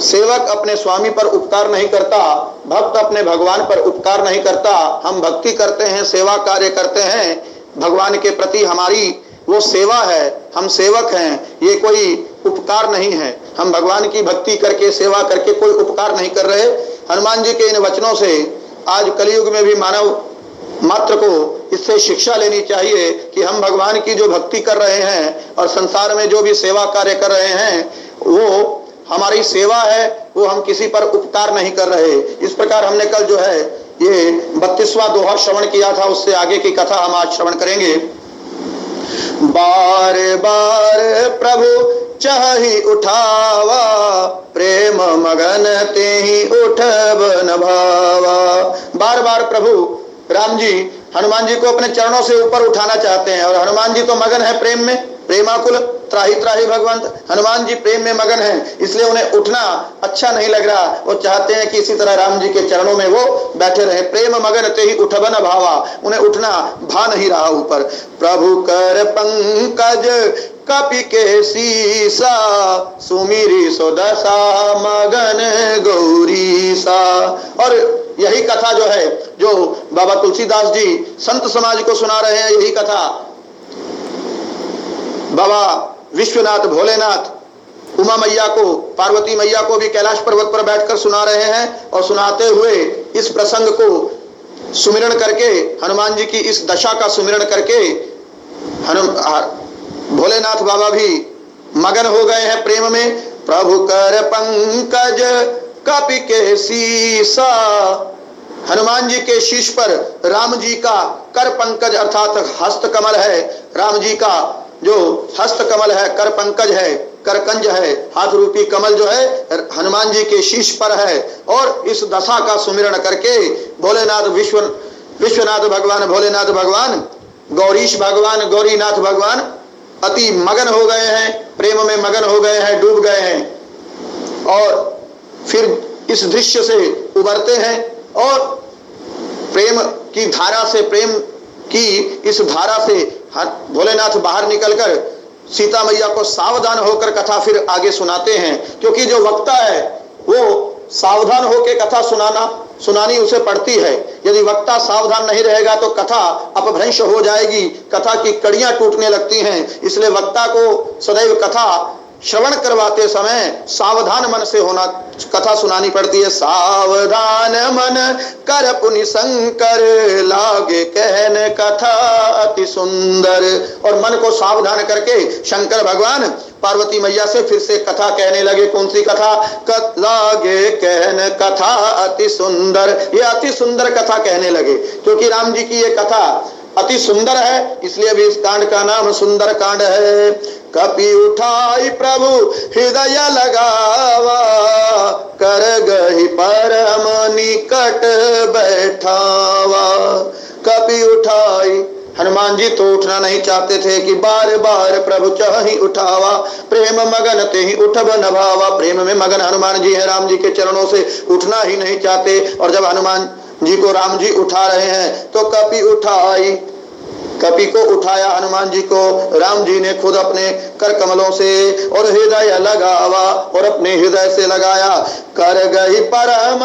सेवक अपने स्वामी पर उपकार नहीं करता, भक्त अपने भगवान पर उपकार नहीं करता। हम भक्ति करते हैं, सेवा कार्य करते हैं, भगवान के प्रति हमारी वो सेवा है, हम सेवक हैं, ये कोई उपकार नहीं है। हम भगवान की भक्ति करके सेवा करके कोई उपकार नहीं कर रहे। हनुमान जी के इन वचनों से आज कलयुग में भी मानव मात्र को इससे शिक्षा लेनी चाहिए कि हम भगवान की जो भक्ति कर रहे हैं और संसार में जो भी सेवा कार्य कर रहे हैं वो हमारी सेवा है, वो हम किसी पर उपकार नहीं कर रहे। इस प्रकार हमने कल जो है ये 32वां दोहा श्रवण किया था, उससे आगे की कथा हम आज श्रवण करेंगे। बार बार प्रभु चाहि उठावा, प्रेम मगन तेहि उठब न भावा। बार बार प्रभु राम जी हनुमान जी को अपने चरणों से ऊपर उठाना चाहते हैं और हनुमान जी तो मगन है प्रेम में, प्रेमाकुल त्राहि त्राहि भगवंत, हनुमान जी प्रेम में मगन हैं, इसलिए उन्हें उठना अच्छा नहीं लग रहा। वो चाहते हैं कि इसी तरह राम जी के चरणों में वो बैठे रहे। प्रेम मगन तेहि उठबन भावा, उन्हें उठना भा नहीं रहा ऊपर। प्रभु कर पंकज कपि के सीसा, सुमिरी सुदशा मगन गौरी सा। और यही कथा जो है जो बाबा तुलसीदास जी संत समाज को सुना रहे हैं, यही कथा बाबा विश्वनाथ भोलेनाथ उमा मैया को, पार्वती मैया को भी कैलाश पर्वत पर बैठकर सुना रहे हैं। और सुनाते हुए इस प्रसंग को सुमिरण करके, हनुमान जी की इस दशा का सुमिरण करके भोलेनाथ बाबा भी मगन हो गए हैं प्रेम में। प्रभु कर पंकज कपि के सीसा, हनुमान जी के शीश पर राम जी का कर पंकज अर्थात हस्त कमल है, राम जी का जो हस्त कमल है, कर पंकज है, करकंज है, हाथ रूपी कमल जो है हनुमान जी के शीश पर है। और इस दशा का सुमिरण करके भोलेनाथ विश्वनाथ भगवान, भोलेनाथ भगवान, गौरीश भगवान, गौरीनाथ भगवान अति मगन हो गए हैं, प्रेम में मगन हो गए हैं, डूब गए हैं। और फिर इस दृश्य से उबरते हैं और प्रेम की धारा से, प्रेम की इस धारा से भोलेनाथ बाहर निकलकर सीता मैया को सावधान होकर कथा फिर आगे सुनाते हैं। क्योंकि जो वक्ता है वो सावधान होकर कथा सुनानी उसे पड़ती है। यदि वक्ता सावधान नहीं रहेगा तो कथा अपभ्रंश हो जाएगी, कथा की कड़ियां टूटने लगती हैं। इसलिए वक्ता को सदैव कथा श्रवण करवाते समय सावधान मन से होना, कथा सुनानी पड़ती है। सावधान मन कर पुनि शंकर, लागे कहन कथा अति सुंदर। और मन को सावधान करके शंकर भगवान पार्वती मैया से फिर से कथा कहने लगे। कौन सी कथा? लागे कहन कथा अति सुंदर, ये अति सुंदर कथा कहने लगे। क्योंकि राम जी की ये कथा अति सुंदर है, इसलिए भी इस कांड का नाम सुंदर कांड है। कपि उठाई प्रभु हृदय लगावा, कर गहि परम निकट बैठावा। कपि उठाई, हनुमान जी तो उठना नहीं चाहते थे कि बार बार प्रभु चाहि उठावा, प्रेम मगन तेहि उठब न भावा। प्रेम में मगन हनुमान जी है, राम जी के चरणों से उठना ही नहीं चाहते। और जब हनुमान जी को राम जी उठा रहे हैं तो कपि उठाई, कपि को उठाया हनुमान जी को राम जी ने खुद अपने कर कमलों से, और हृदय लगावा, और अपने हृदय से लगाया। कर गई परम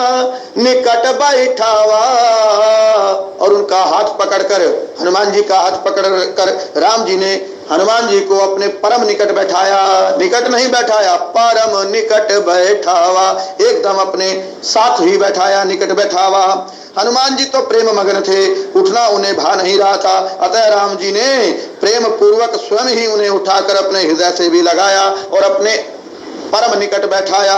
निकट बैठावा, और उनका हाथ पकड़कर, हनुमान जी का हाथ पकड़कर राम जी ने हनुमान जी को अपने परम निकट बैठाया। निकट नहीं बैठाया, परम निकट बैठावा, एकदम अपने साथ ही बैठाया, निकट बैठावा। हनुमान जी तो प्रेम मगन थे, उठना उन्हें भा नहीं रहा था। अतः राम जी ने प्रेम पूर्वक स्वयं ही उन्हें उठाकर अपने हृदय से भी लगाया और अपने परम निकट बैठाया।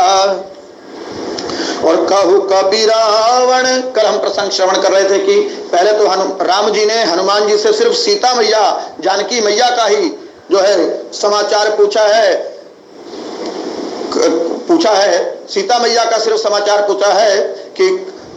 और कहु कपि रावण, कल हम प्रसंग श्रवण कर रहे थे कि पहले तो राम जी ने हनुमान जी से सिर्फ सीता मैया, जानकी मैया का ही जो है समाचार पूछा है, सीता मैया का सिर्फ समाचार पूछा है कि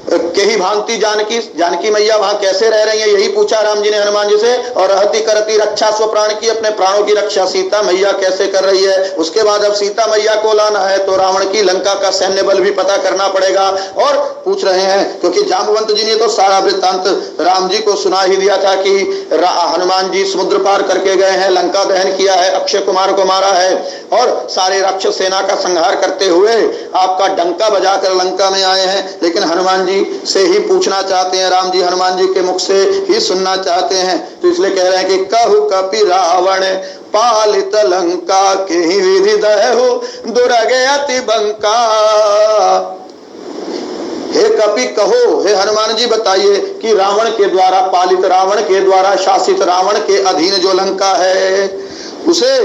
केही भांति जानकी मैया वहां कैसे रह रही है, यही पूछा राम जी ने हनुमान जी से। और रहती करती रक्षा स्व प्राण की, अपने प्राणों की रक्षा सीता मैया कैसे कर रही है। उसके बाद अब सीता मैया को लाना है तो रावण की लंका का सैन्य बल भी पता करना पड़ेगा। और पूछ रहे हैं क्योंकि जामवंत जी ने तो सारा वृत्तांत राम जी को सुना ही दिया था कि हनुमान जी समुद्र पार करके गए हैं, लंका दहन किया है, अक्षय कुमार को मारा है और सारे राक्षस सेना का संहार करते हुए आपका डंका बजाकर लंका में आए हैं। लेकिन हनुमान जी से ही पूछना चाहते हैं, राम जी हनुमान जी के मुख से ही सुनना चाहते हैं। तो इसलिए कह रहे हैं कि कहु कपि रावण पालित लंका के ही विधि दहु दुर्गे अति बंका। हे कपि कहो, हे हनुमान जी बताइए कि रावण के द्वारा पालित, रावण के द्वारा शासित, रावण के अधीन जो लंका है उसे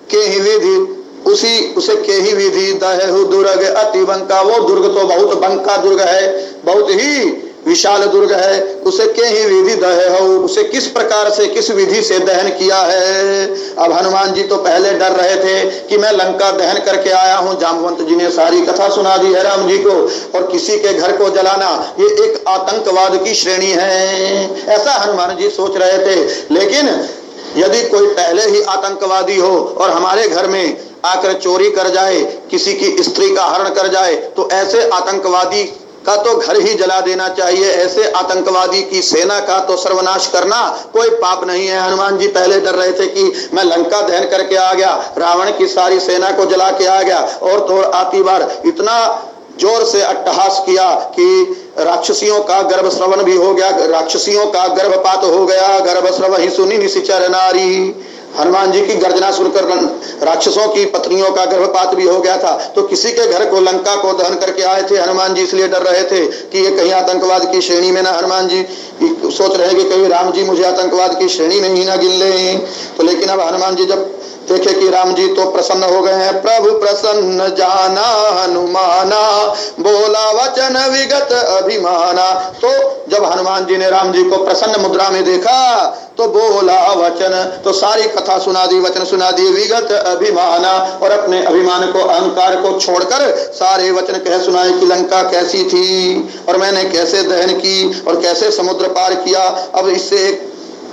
के ही विधि उसे के ही विधि दहु दुर्ग अति बंका। वो दुर्ग तो बहुत बंका दुर्ग है, बहुत ही विशाल दुर्ग है, उसे के ही विधि दहु, उसे किस प्रकार से किस विधि से दहन किया है। अब हनुमान जी तो पहले डर रहे थे कि मैं लंका दहन करके आया हूं। जामवंत जी ने सारी कथा सुना दी है राम जी को। और किसी के घर को जलाना ये एक आतंकवाद की श्रेणी है, ऐसा हनुमान जी सोच रहे थे। लेकिन यदि कोई पहले ही आतंकवादी हो और हमारे घर में आकर चोरी कर जाए, किसी की स्त्री का हरण कर जाए, तो ऐसे आतंकवादी का तो घर ही जला देना चाहिए। ऐसे आतंकवादी की सेना का तो सर्वनाश करना कोई पाप नहीं है। हनुमान जी पहले डर रहे थे कि मैं लंका दहन करके आ गया, रावण की सारी सेना को जला के आ गया। और तो आती बार इतना जोर से अट्टहास किया कि राक्षसियों का गर्भस्रवण भी हो गया, राक्षसियों का गर्भपात हो गया। गर्भस्रव ही सुनी निशिचर नारी, हनुमान जी की गर्जना सुनकर राक्षसों की पत्नियों का गर्भपात भी हो गया था। तो किसी के घर को लंका को दहन करके आए थे हनुमान जी, इसलिए डर रहे थे कि ये कहीं आतंकवाद की श्रेणी में ना, हनुमान जी सोच रहे कि कहीं राम जी मुझे आतंकवाद की श्रेणी में ही ना गिन ले। तो लेकिन अब हनुमान जी जब देखे कि राम जी तो प्रसन्न हो गए हैं, प्रभु प्रसन्न जाना हनुमाना बोला वचन विगत अभिमाना। तो जब हनुमान जी ने राम जी को प्रसन्न मुद्रा में देखा तो बोला वचन, तो सारी कथा सुना दी, वचन सुना दिए विगत अभिमाना। और अपने अभिमान को, अहंकार को छोड़कर सारे वचन कह सुनाए कि लंका कैसी थी और मैंने कैसे दहन की और कैसे समुद्र पार किया। अब इससे एक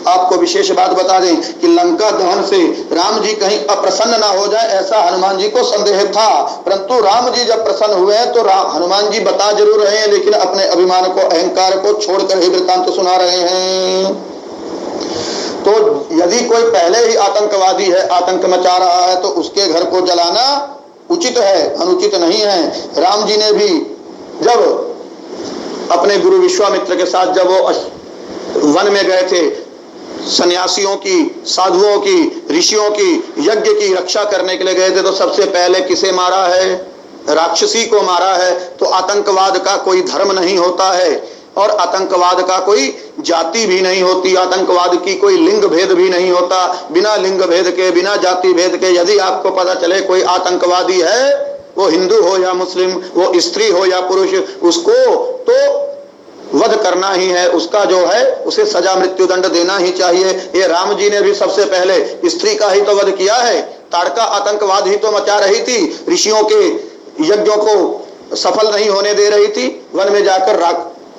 आपको विशेष बात बता दें कि लंका दहन से राम जी कहीं अप्रसन्न ना हो जाए, ऐसा हनुमान जी को संदेह था। परंतु राम जी जब प्रसन्न हुए हैं तो हनुमान जी बता जरूर रहे हैं, लेकिन अपने अभिमान को, अहंकार को छोड़कर ही वृत्तांत सुना रहे हैं। तो यदि कोई पहले ही आतंकवादी है, आतंक मचा रहा है, तो उसके घर को जलाना उचित है, अनुचित नहीं है। राम जी ने भी जब अपने गुरु विश्वामित्र के साथ जब वो वन में गए थे, सन्यासियों की, साधुओं की, ऋषियों की, यज्ञ की रक्षा करने के लिए गए थे, तो सबसे पहले किसे मारा है? राक्षसी को मारा है। तो आतंकवाद का कोई धर्म नहीं होता है और आतंकवाद का कोई जाति भी नहीं होती, आतंकवाद की कोई लिंग भेद भी नहीं होता। बिना लिंग भेद के, बिना जाति भेद के यदि आपको पता चले कोई आतंकवादी है, वो हिंदू हो या मुस्लिम, वो स्त्री हो या पुरुष, उसको तो वध करना ही है, उसका जो है उसे सजा मृत्यु दंड देना ही चाहिए। ये राम जी ने भी सबसे पहले स्त्री का ही तो वध किया है। ताड़का आतंकवाद ही तो मचा रही थी, ऋषियों के यज्ञों को सफल नहीं होने दे रही थी। वन में जाकर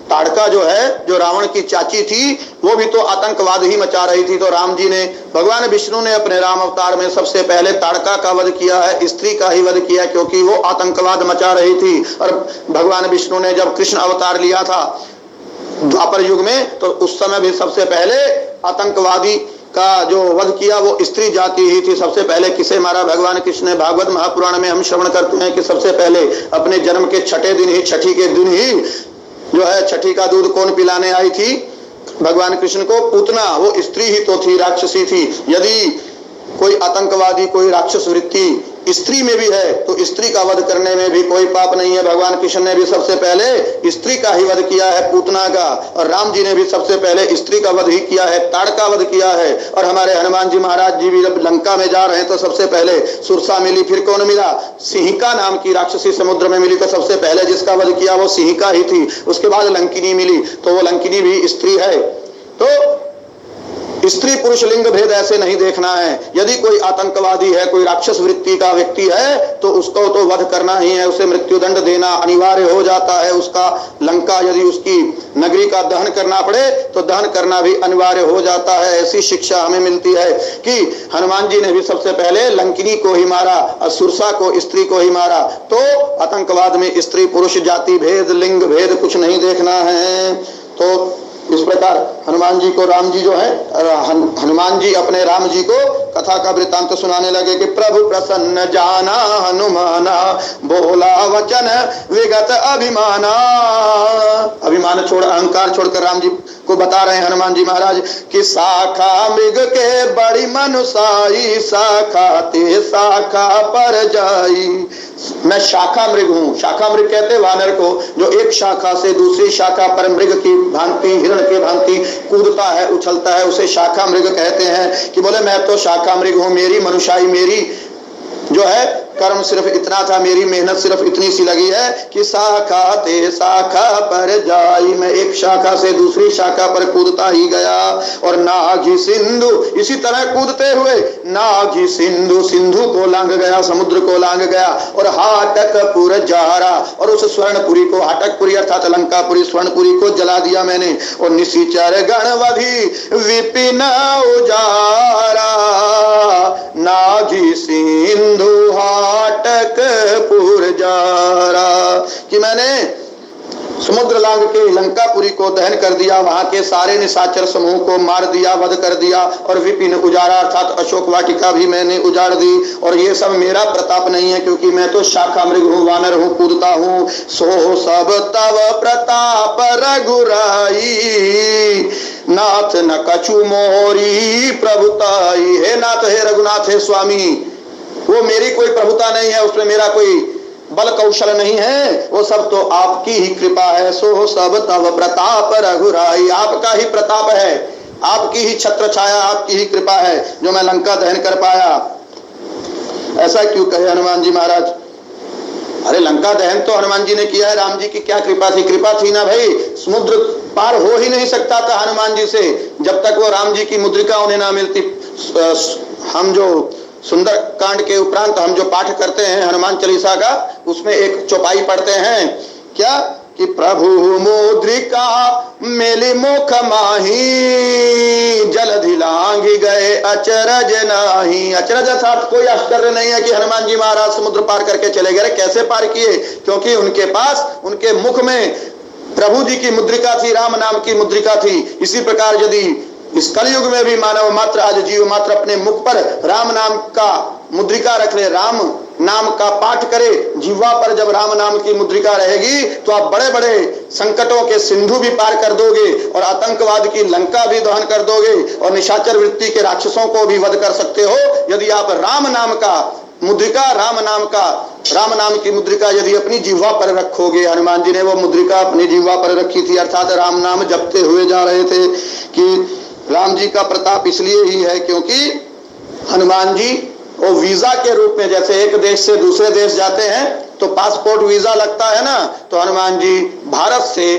ताड़का जो है, जो रावण की चाची थी, वो भी तो आतंकवाद ही मचा रही थी। तो राम जी ने, भगवान विष्णु ने अपने राम अवतार में सबसे पहले ताड़का का वध किया है, स्त्री का ही वध किया, क्योंकि वो आतंकवाद मचा रही थी। और भगवान विष्णु ने जब कृष्ण अवतार लिया था द्वापर युग में, तो उस समय भी सबसे पहले आतंकवादी का जो वध किया वो स्त्री जाति ही थी। सबसे पहले किसे मारा भगवान कृष्ण ने? भागवत महापुराण में हम श्रवण करते हैं कि सबसे पहले अपने जन्म के छठे दिन ही, छठी के दिन ही जो है, छठी का दूध कौन पिलाने आई थी भगवान कृष्ण को? पूतना, वो स्त्री ही तो थी, राक्षसी थी। यदि कोई आतंकवादी, कोई राक्षस वृत्ति स्त्री में भी है तो स्त्री का वध करने में भी कोई पाप नहीं है। भगवान कृष्ण ने भी सबसे पहले स्त्री का ही वध किया है, पूतना का। और राम जी ने भी सबसे पहले स्त्री का वध ही किया है, ताड़का वध किया है। और हमारे हनुमान जी महाराज जी भी जब लंका में जा रहे हैं तो सबसे पहले सुरसा मिली, फिर कौन मिला? सिंहिका नाम की राक्षसी समुद्र में मिली, तो सबसे पहले जिसका वध किया वो सिंहिका ही थी। उसके बाद लंकिनी मिली, तो वो लंकिनी भी स्त्री है। तो स्त्री पुरुष लिंग भेद ऐसे नहीं देखना है। यदि कोई आतंकवादी है, कोई राक्षस वृत्ति का व्यक्ति है, तो उसको तो वध करना ही है, उसे मृत्युदंड देना अनिवार्य हो जाता है। उसका लंका यदि उसकी नगरी का दहन करना पड़े तो दहन करना भी अनिवार्य हो जाता है। ऐसी शिक्षा हमें मिलती है कि हनुमान जी ने भी सबसे पहले लंकिनी को ही मारा और सुरसा को, स्त्री को ही मारा। तो आतंकवाद में स्त्री पुरुष जाति भेद लिंग भेद कुछ नहीं देखना है। तो इस प्रकार हनुमान जी को राम जी जो है, हनुमान जी अपने राम जी को कथा का वृत्तांत सुनाने लगे कि प्रभु प्रसन्न जाना हनुमाना, बोला वचन विगत अभिमाना। अभिमान छोड़, अहंकार छोड़कर राम जी को बता रहे हैं हनुमान जी महाराज कि शाखा मृग के बड़ी मनुसाई, शाखा ते शाखा पर जाई। मैं शाखा मृग हूँ। शाखा मृग कहते वानर को, जो एक शाखा से दूसरी शाखा पर मृग की भांति, हिरण के भांति कूदता है, उछलता है, उसे शाखा मृग कहते हैं। कि बोले मैं तो शाखा मृग हूँ, मेरी मनुष्याई, मेरी जो है कर्म सिर्फ इतना था, मेरी मेहनत सिर्फ इतनी सी लगी है कि शाखा ते शाखा पर जाई, मैं एक शाखा से दूसरी शाखा पर कूदता ही गया। और नाघी सिंधु, इसी तरह कूदते हुए नाघी सिंधु, सिंधु को लांग गया, समुद्र को लांग गया। और हाटकपुर जारा, और उस स्वर्णपुरी को, हाटकपुरी अर्थात लंकापुरी, स्वर्णपुरी को जला दिया मैंने। और निशिचर गणवधि विपिन उजारा, नाघी सिंधु हाटकपुर जारा। कि मैंने समुद्र लांग के लंकापुरी को दहन कर दिया, वहां के सारे निशाचर समूह को मार दिया, वध कर दिया। और विपिन उजारा अर्थात अशोक वाटिका भी मैंने उजाड़ दी। और ये सब मेरा प्रताप नहीं है, क्योंकि मैं तो शाखा मृग हूँ, वानर हूँ, कूदता हूँ। सो सब तव प्रताप रघुराई, नाथ न कछु मोरी प्रभुताई। हे नाथ, हे रघुनाथ, हे स्वामी, वो मेरी कोई प्रभुता नहीं है, उसमें मेरा कोई बल कौशल नहीं है, वो सब तो आपकी ही कृपा है। सो सब तव प्रताप रघुराई, आपका ही प्रताप है, आपकी ही छत्र छाया, आपकी ही कृपा है जो मैं लंका दहन कर पाया। ऐसा क्यों कहे हनुमान जी महाराज? अरे लंका दहन तो हनुमान जी ने किया है, राम जी की क्या कृपा थी? कृपा थी ना भाई, समुद्र पार हो ही नहीं सकता था हनुमान जी से जब तक वो राम जी की मुद्रिका उन्हें ना मिलती। हम जो सुंदर कांड के उपरांत हम जो पाठ करते हैं हनुमान चालीसा का, उसमें एक चौपाई पढ़ते हैं क्या कि प्रभु मुद्रिका मेली मुख माही, जलधि लांघि गए अचरज नाही। अचरज अर्थात कोई आश्चर्य नहीं है कि हनुमान जी महाराज समुद्र पार करके चले गए। कैसे पार किए? क्योंकि उनके पास, उनके मुख में प्रभु जी की मुद्रिका थी, राम नाम की मुद्रिका थी। इसी प्रकार यदि इस कलयुग में भी मानव मात्र, आज जीव मात्र अपने मुख पर राम नाम का मुद्रिका रख ले, राम नाम का पाठ करे, जीवा पर जब राम नाम की मुद्रिका रहेगी तो आप बड़े बड़े संकटों के सिंधु भी पार कर दोगे, और आतंकवाद की लंका भी दहन कर दोगे, और निशाचर वृत्ति के राक्षसों को भी वध कर सकते हो यदि आप राम नाम का मुद्रिका, राम नाम की मुद्रिका यदि अपनी जिह्वा पर रखोगे। हनुमान जी ने वो मुद्रिका अपनी जिह्वा पर रखी थी, अर्थात राम नाम जपते हुए जा रहे थे। कि राम जी का प्रताप इसलिए ही है क्योंकि हनुमान जी वो वीजा के रूप में, जैसे एक देश से दूसरे देश जाते हैं तो पासपोर्ट वीजा लगता है ना, तो हनुमान जी भारत से,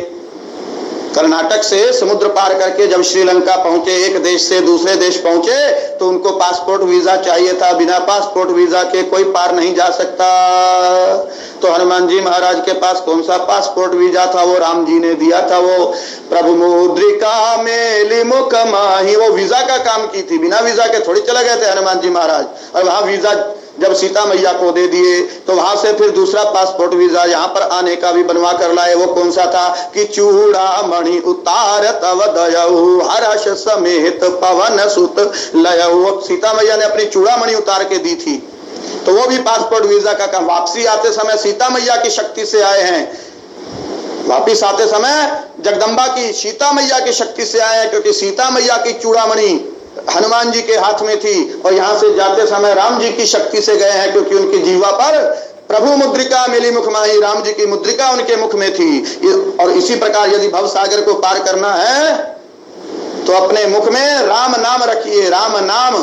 कर्नाटक से समुद्र पार करके जब श्रीलंका पहुंचे, एक देश से दूसरे देश पहुंचे, तो उनको पासपोर्ट वीजा चाहिए था। बिना पासपोर्ट वीजा के कोई पार नहीं जा सकता। तो हनुमान जी महाराज के पास कौन सा पासपोर्ट वीजा था? वो राम जी ने दिया था। वो प्रभु मुद्रिका मेली मुख माही, वो वीजा का काम की थी, बिना वीजा के थोड़ी चले गए थे हनुमान जी महाराज। और वहां वीजा जब सीता मैया को दे दिए तो वहां से फिर दूसरा पासपोर्ट वीजा यहाँ पर आने का भी बनवा कर लाए। वो कौन सा था कि चूड़ामणि उतार तव दयऊ हर्ष समेत पवन सुत लयऊ। सीता मैया ने अपनी चूड़ामणि उतार के दी थी, तो वो भी पासपोर्ट वीजा का काम। वापसी आते समय सीता मैया की शक्ति से आए हैं, वापिस आते समय जगदम्बा की, सीता मैया की शक्ति से आए हैं, क्योंकि सीता मैया की चूड़ामणि हनुमान जी के हाथ में थी। और यहाँ से जाते समय राम जी की शक्ति से गए हैं, क्योंकि उनकी जीवा पर प्रभु मुद्रिका मिली मुख माही, राम जी की मुद्रिका उनके मुख में थी। और इसी प्रकार यदि भव सागर को पार करना है तो अपने मुख में राम नाम रखिए। राम नाम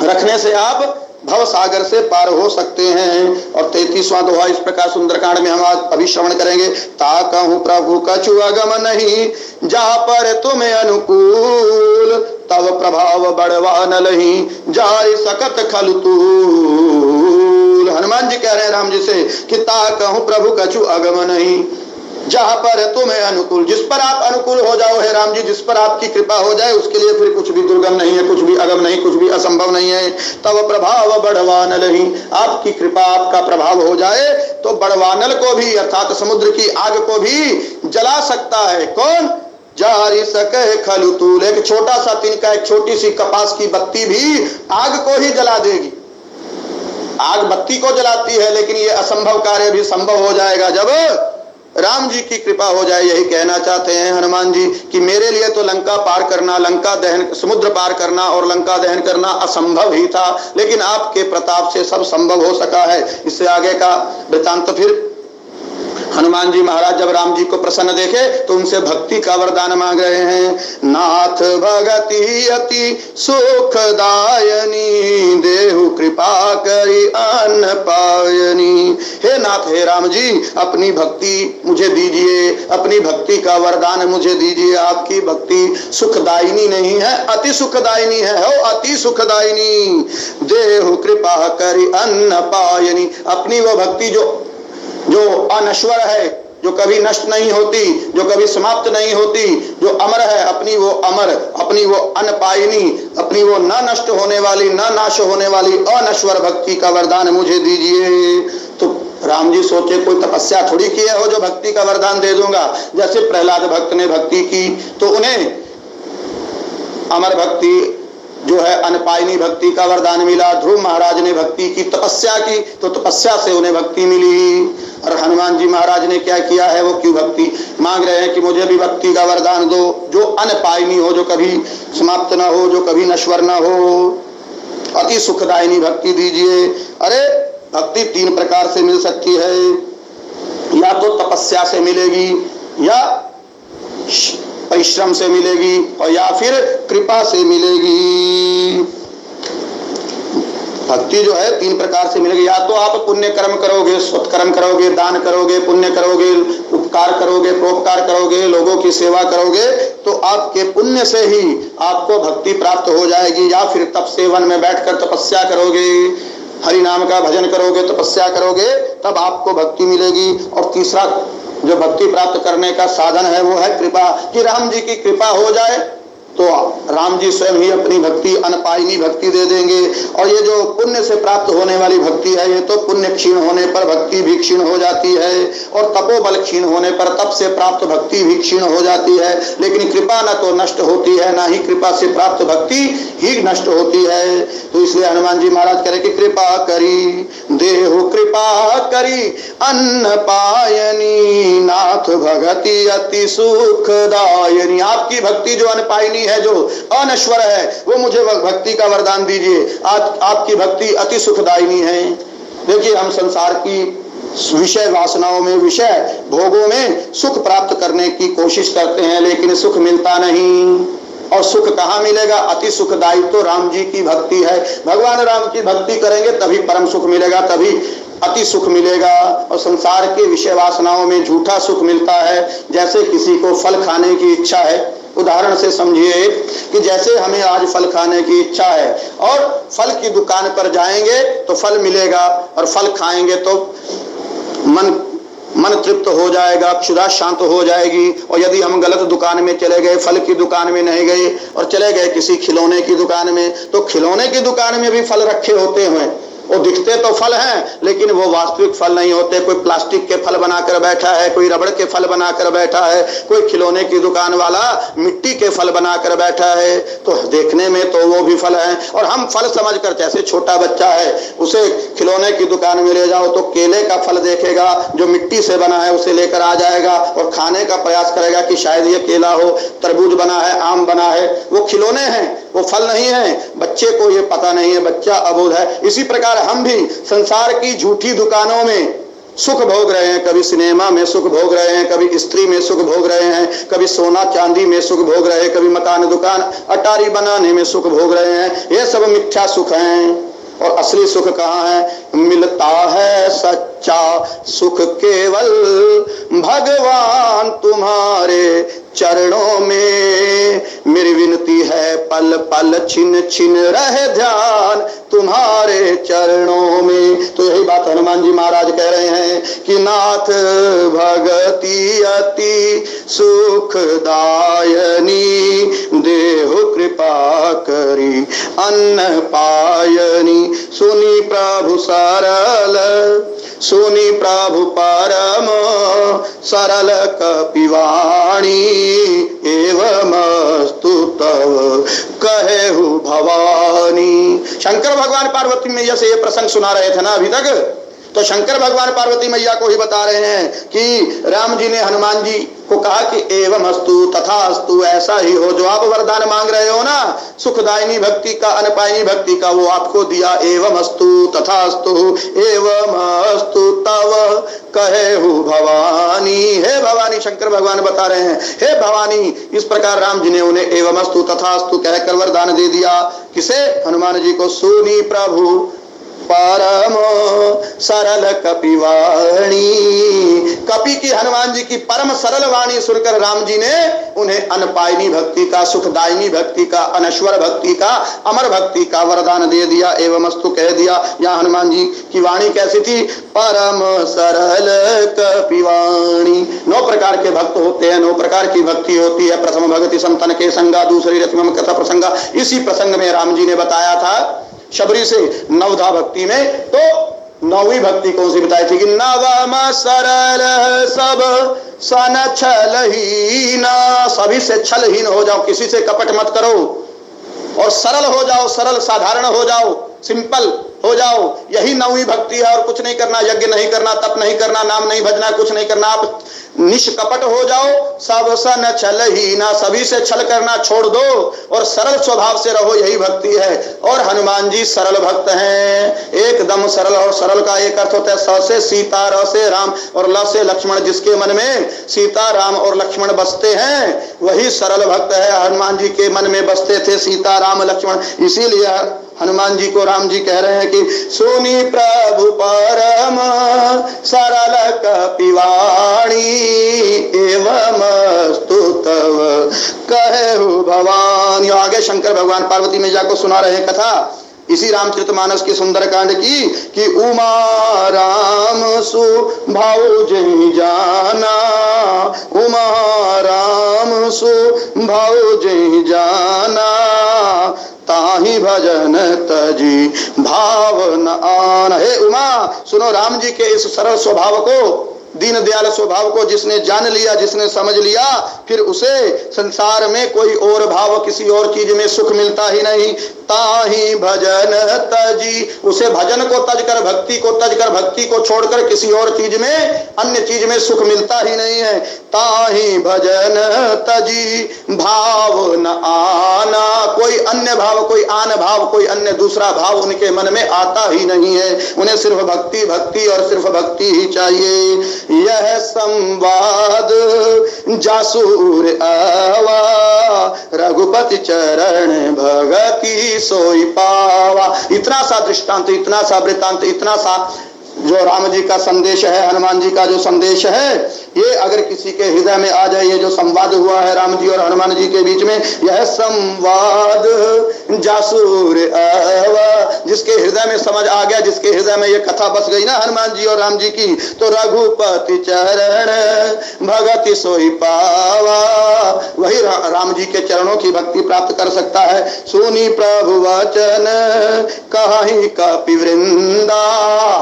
रखने से आप भव सागर से पार हो सकते हैं। और 33वां दोहा इस प्रकार सुंदरकांड में हम आज अभी श्रवण करेंगे। ता कहूं प्रभु कछु अगम नहीं, जा पर तुम्हें अनुकूल, तब भाव प्रभाव बड़वा न लही, जारी सकत खल तूल। हनुमान जी कह रहे हैं राम जी से कि ता कहूं प्रभु कछु अगम नहीं, जहां पर तुम्हें अनुकूल, जिस पर आप अनुकूल हो जाओ हे राम जी, जिस पर आपकी कृपा हो जाए उसके लिए फिर कुछ भी दुर्गम नहीं है, कुछ भी अगम नहीं, कुछ भी असंभव नहीं है। तब प्रभाव बढ़वान लही, आपकी कृपा आपका प्रभाव हो जाए तो बढ़वानल को भी अर्थात समुद्र की आग को भी जला सकता है। कौन? जारी सके खलुतूल, एक छोटा सा तिनका, एक छोटी सी कपास की बत्ती भी आग को ही जला देगी। आग बत्ती को जलाती है, लेकिन ये असंभव कार्य भी संभव हो जाएगा जब राम जी की कृपा हो जाए। यही कहना चाहते हैं हनुमान जी कि मेरे लिए तो लंका पार करना, लंका दहन, समुद्र पार करना और लंका दहन करना असंभव ही था, लेकिन आपके प्रताप से सब संभव हो सका है। इससे आगे का वृतांत फिर हनुमान जी महाराज जब राम जी को प्रसन्न देखे तो उनसे भक्ति का वरदान मांग रहे हैं। नाथ भगति अति सुखदायनी, देहु कृपा करी अन्न पायनी। हे नाथ, हे राम जी, अपनी भक्ति मुझे दीजिए, अपनी भक्ति का वरदान मुझे दीजिए। आपकी भक्ति सुखदायिनी नहीं है, अति सुखदायिनी है, हो अति सुखदायिनी। देहु कृपा करी अन्न पायनी, अपनी वो भक्ति जो अनश्वर है, जो कभी नष्ट नहीं होती, जो कभी समाप्त नहीं होती, जो अमर है, अपनी वो अमर, अपनी वो अनपायिनी, अपनी वो न नष्ट होने वाली, न नाश होने वाली अनश्वर भक्ति का वरदान मुझे दीजिए। तो राम जी सोचे कोई तपस्या थोड़ी की है हो जो भक्ति का वरदान दे दूंगा। जैसे प्रहलाद भक्त ने भक्ति की तो उन्हें अमर भक्ति जो है अनपायनी भक्ति का वरदान मिला। ध्रुव महाराज ने भक्ति की, तपस्या की तो तपस्या से उन्हें भक्ति मिली। और हनुमान जी महाराज ने क्या किया है, वो क्यों भक्ति मांग रहे हैं कि मुझे भी भक्ति का वरदान दो जो अनपायनी हो, जो कभी समाप्त ना हो, जो कभी नश्वर ना हो, अति सुखदायिनी भक्ति दीजिए। अरे भक्ति तीन प्रकार से मिल सकती है, या तो तपस्या से मिलेगी, या परिश्रम से मिलेगी, और या फिर कृपा से मिलेगी। भक्ति जो है तीन प्रकार से मिलेगी, या तो आप पुण्य कर्म करोगे, सत्कर्म करोगे, दान करोगे, पुण्य करोगे, उपकार करोगे, परोपकार करोगे, लोगों की सेवा करोगे, तो आपके पुण्य से ही आपको भक्ति प्राप्त हो जाएगी। या फिर तप से वन में बैठकर तपस्या करोगे, हरि नाम का भजन करोगे, तपस्या करोगे, तब आपको भक्ति मिलेगी। और तीसरा जो भक्ति प्राप्त करने का साधन है वो है कृपा, कि राम जी की कृपा हो जाए तो राम जी स्वयं ही अपनी भक्ति अनपायनी भक्ति दे देंगे। और ये जो पुण्य से प्राप्त होने वाली भक्ति है, ये तो पुण्य क्षीण होने पर भक्ति भी क्षीण हो जाती है, और तपोबल क्षीण होने पर तप से प्राप्त भक्ति भी क्षीण हो जाती है। लेकिन कृपा न तो नष्ट होती है, ना ही कृपा से प्राप्त भक्ति ही नष्ट होती है। तो इसलिए हनुमान जी महाराज कह रहे कि कृपा करी देहु कृपा करी अन्न पायनी, नाथ भगति अति सुखदायनी। आपकी भक्ति जो अनपायनी है, जो अनश्वर है, वो मुझे भक्ति का वरदान दीजिए। आज आपकी भक्ति अति सुखदायिनी है। देखिए, हम संसार की विषय वासनाओं में, विषय भोगों में सुख प्राप्त करने की कोशिश करते हैं, लेकिन सुख मिलता नहीं। और सुख कहाँ मिलेगा? अति सुखदायी तो राम जी की भक्ति है। भगवान राम की भक्ति करेंगे तभी परम सुख मिलेगा, तभी अति सुख मिलेगा। और संसार के विषय वासनाओं में झूठा सुख मिलता है। जैसे किसी को फल खाने की इच्छा है, उदाहरण से समझिए कि जैसे हमें आज फल खाने की इच्छा है और फल की दुकान पर जाएंगे तो फल मिलेगा, और फल खाएंगे तो मन तृप्त हो जाएगा, क्षुधा शांत हो जाएगी। और यदि हम गलत दुकान में चले गए, फल की दुकान में नहीं गए और चले गए किसी खिलौने की दुकान में, तो खिलौने की दुकान में भी फल रखे होते हैं। वो दिखते तो फल हैं, लेकिन वो वास्तविक फल नहीं होते। कोई प्लास्टिक के फल बनाकर बैठा है, कोई रबड़ के फल बनाकर बैठा है, कोई खिलौने की दुकान वाला मिट्टी के फल बनाकर बैठा है। तो देखने में तो वो भी फल है, और हम फल समझकर, जैसे छोटा बच्चा है उसे खिलौने की दुकान में ले जाओ तो केले का फल देखेगा जो मिट्टी से बना है, उसे लेकर आ जाएगा और खाने का प्रयास करेगा कि शायद ये केला हो, तरबूज बना है, आम बना है। वो खिलौने हैं, वो फल नहीं है। बच्चे को ये पता नहीं है, बच्चा अबोध है। इसी प्रकार हम भी संसार की झूठी दुकानों में सुख भोग रहे हैं। कभी सिनेमा में सुख भोग रहे हैं, कभी स्त्री में सुख भोग रहे हैं, कभी सोना चांदी में सुख भोग रहे हैं, कभी मकान दुकान अटारी बनाने में सुख भोग रहे हैं। ये सब मिथ्या सुख हैं। और असली सुख कहाँ है? मिलता है सच्चा सुख केवल भगवान तुम्हारे चरणों में मेरी विनती है, पल पल छिन छिन रहे ध्यान तुम्हारे चरणों में। तो यही बात हनुमान जी महाराज कह रहे हैं कि नाथ भगति अति सुखदायनी, देहु कृपा करी अन्न पायनी। सुनी प्रभु सरल, सुनी प्रभु परम सरल कपिवाणी, एवमस्तु तव कहेहु भवानी। शंकर भगवान पार्वती मैया से ये प्रसंग सुना रहे थे ना अभी तक, तो शंकर भगवान पार्वती मैया को ही बता रहे हैं कि राम जी ने हनुमान जी को कहा कि एवं अस्तु, तथा अस्तु, ऐसा ही हो। जो आप वरदान मांग रहे हो ना, सुखदायिनी भक्ति का, अनपायिनी भक्ति का, वो आपको दिया। एवं अस्तु, तथा अस्तु, एवं अस्तु तव कहेहु भवानी। हे भवानी, शंकर भगवान बता रहे हैं, हे भवानी। इस प्रकार राम जी ने उन्हें एवं अस्तु तथा अस्तु कहकर वरदान दे दिया। किसे? हनुमान जी को। सुनी प्रभु परम सरल कपिवाणी, कपि की हनुमान जी की परम सरल वाणी सुनकर राम जी ने उन्हें अनपायिनी भक्ति का, सुखदायिनी भक्ति का, अनश्वर भक्ति का, अमर भक्ति का वरदान दे दिया। एवं अस्तु कह दिया। यहाँ हनुमान जी की वाणी कैसी थी? परम सरल कपिवाणी। 9 प्रकार के भक्त होते हैं, 9 प्रकार की भक्ति होती है। प्रथम भक्ति संतन के संगा, दूसरी रतिम कथा प्रसंगा। इसी प्रसंग में राम जी ने बताया था शबरी से नवधा भक्ति में। तो 9वीं भक्ति कौन सी बताई थी कि नवम सरल सब सन छलहीना, सभी से छलहीन हो जाओ, किसी से कपट मत करो और सरल हो जाओ, सरल साधारण हो जाओ, सिंपल हो जाओ। यही 9वीं भक्ति है और कुछ नहीं करना, यज्ञ नहीं करना, तप नहीं करना, नाम नहीं भजना, कुछ नहीं करना। आप निष्कपट हो जाओ, सब सन छलहीना, सभी से छल करना छोड़ दो और सरल स्वभाव से रहो, यही भक्ति है। और हनुमान जी सरल भक्त हैं, एकदम सरल। और सरल का एक अर्थ होता है स से सीता, र से राम और ल से लक्ष्मण। जिसके मन में सीता, राम और लक्ष्मण बसते हैं वही सरल भक्त है। हनुमान जी के मन में बसते थे सीता, राम, लक्ष्मण। इसीलिए हनुमान जी को राम जी कह रहे हैं कि सुनी प्रभु परम सरल कपिवाणी, एवमस्तु तव कहेहु भवानी। आगे शंकर भगवान पार्वती मैया को सुना रहे कथा इसी रामचरितमानस की सुंदर कांड की कि उमा राम सु भाऊ जय जाना, उमा राम सु भाऊ जय जाना, ताहि भजन तजी भाव न आना। हे उमा, सुनो राम जी के इस सरल स्वभाव को, दीन दयाल स्वभाव को जिसने जान लिया, जिसने समझ लिया, फिर उसे संसार में कोई और भाव, किसी और चीज में सुख मिलता ही नहीं। ताहि भजन तजी, उसे भजन को तज कर, भक्ति को तज कर, भक्ति को छोड़कर किसी और चीज में, अन्य चीज में सुख मिलता ही नहीं है। ताहि भजन तजी भाव न आना, कोई अन्य भाव, कोई आन भाव, कोई अन्य दूसरा भाव उनके मन में आता ही नहीं है। उन्हें सिर्फ भक्ति, भक्ति और सिर्फ भक्ति ही चाहिए। यह संवाद जासूर आवा, रघुपति चरण भगति सोई पावा। इतना सा दृष्टांत, इतना सा वृत्तांत, इतना सा जो राम जी का संदेश है, हनुमान जी का जो संदेश है, ये अगर किसी के हृदय में आ जाए, ये जो संवाद हुआ है राम जी और हनुमान जी के बीच में, यह संवाद जासूर आवा, जिसके हृदय में समझ आ गया, जिसके हृदय में ये कथा बस गई ना हनुमान जी और राम जी की, तो रघुपति चरण भगति सोई पावा, वही राम जी के चरणों की भक्ति प्राप्त कर सकता है। सुनी प्रभु वचन कहि कपिवृंदा।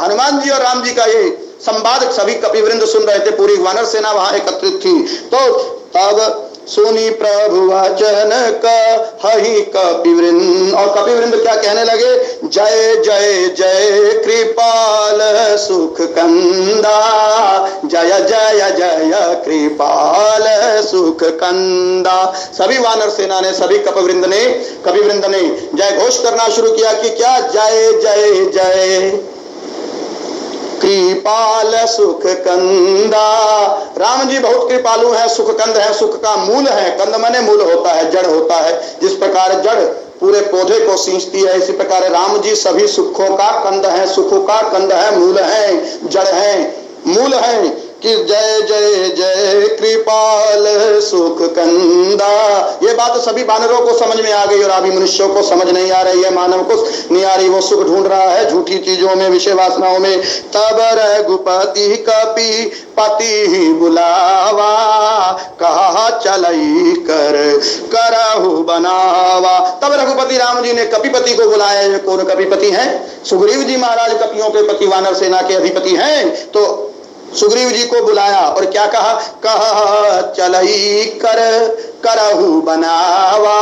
हनुमान जी और राम जी का ये संवाद सभी कपिवृंद सुन रहे थे, पूरी वानर सेना वहां एकत्रित थी। तो तब सुनी प्रभु वचन कहि कपिवृंद, और कपिवृंद क्या कहने लगे? जय जय जय कृपाल सुख कंदा, जय जय जय कृपाल सुख कंदा। सभी वानर सेना ने, सभी कपिवृंद ने जय घोष करना शुरू किया कि क्या? जय जय जय कृपाल सुख कंदा। राम जी बहुत कृपालु है, सुख कंद है, सुख का मूल है। कंद माने मूल होता है, जड़ होता है। जिस प्रकार जड़ पूरे पौधे को सींचती है, इसी प्रकार राम जी सभी सुखों का कंद है, सुखों का कंद है, मूल है, जड़ है, मूल है। कि जय जय जय कृपाल सुख कंदा। ये बात सभी वानरों को समझ में आ गई और अभी मनुष्यों को समझ नहीं आ रही है, मानव को नहीं आ रही। वो सुख ढूंढ रहा है झूठी चीजों में, विषय वासनाओं में। तब रघुपति कपि पति बुलावा, कहा चलई कर करहु बनावा। तब रघुपति राम जी ने कपिपति को बुलाया। ये कौन कपिपति हैं? सुग्रीव जी महाराज कपियों के पति, वानर सेना के अधिपति हैं। तो सुग्रीव जी को बुलाया और क्या कहा? कहा चलई कर करहु बनावा।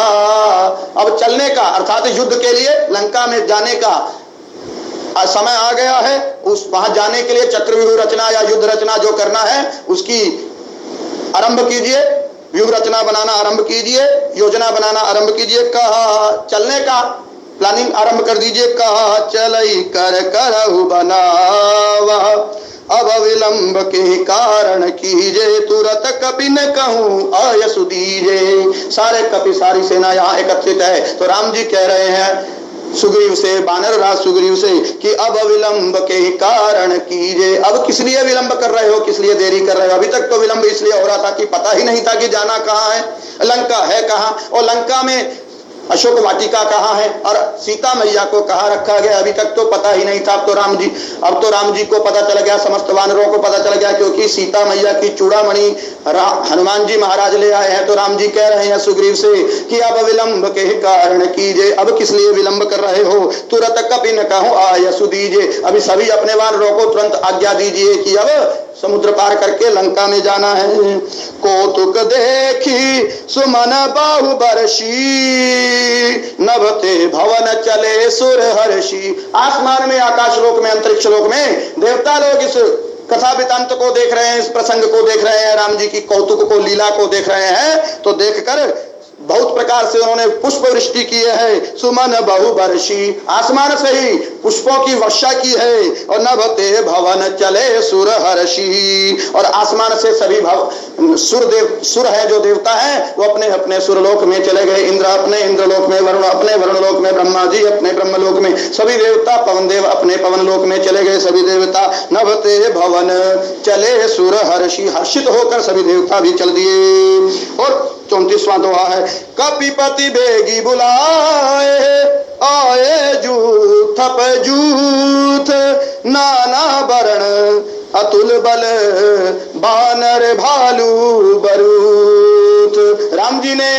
अब चलने का अर्थात युद्ध के लिए लंका में जाने का समय आ गया है। उस वहां जाने के लिए चक्रव्यूह रचना या युद्ध रचना जो करना है उसकी आरंभ कीजिए, व्यूह रचना बनाना आरंभ कीजिए, योजना बनाना आरंभ कीजिए। कहा चलने का प्लानिंग आरंभ कर दीजिए। कहा चलई कर करहु बनावा, अब विलंब के कारण कीजे, तुरत कपि न कहूं आयसु दीजे। सारे कपि सारी सेना यहाँ एकत्रित है। तो राम जी कह रहे हैं सुग्रीव से, वानर राज सुग्रीव से कि अब विलंब के कारण कीजे। अब किस लिए विलंब कर रहे हो, किस लिए देरी कर रहे हो? अभी तक तो विलंब इसलिए हो रहा था कि पता ही नहीं था कि जाना कहाँ है, लंका है कहाँ, और लंका में अशोक वाटिका कहाँ है और सीता मैया को कहाँ रखा गया, अभी तक तो पता ही नहीं था। अब तो राम जी को पता चल गया, समस्त वानरों को पता चल गया, क्योंकि सीता मैया की चूड़ामणि हनुमान जी महाराज ले आए हैं। तो राम जी कह रहे हैं सुग्रीव से कि अब विलंब के कारण कीजिए। अब किस लिए विलंब कर रहे हो? तुरत कपि न कहूं आयसु दीजिए। अभी सभी अपने वानरों को तुरंत आज्ञा दीजिए कि अब समुद्र पार करके लंका में जाना है। कौतुक देखी सुमन बाहु बरसी, नभते भवन चले सुर हर्षि। आसमान में, आकाश लोक में, अंतरिक्ष लोक में देवता लोग इस कथा वृतांत को देख रहे हैं, इस प्रसंग को देख रहे हैं, राम जी की कौतुक को, लीला को देख रहे हैं। तो देखकर बहुत प्रकार से उन्होंने पुष्प वृष्टि की है। सुमन बहु बरसी, आसमान से ही पुष्पों की वर्षा की है। और नभते भवन चले सुर हर्षि, और आसमान से सभी सुर है जो देवता है वो अपने अपने सुरलोक में चले गए। इंद्र अपने इंद्रलोक में, वरुण अपने वरुणलोक में, ब्रह्मा जी अपने ब्रह्मलोक में, सभी देवता पवन देव अपने पवनलोक में चले गए। सभी देवता नभते भवन चले सुर हर्षि, हर्षित होकर सभी देवता भी चल दिए। और 34वां दोहा है, कपिपति बेगी बुलाए, आए जूथ जूथ, नाना वर्ण अतुल बल, बानर भालू बरूथ। राम जी ने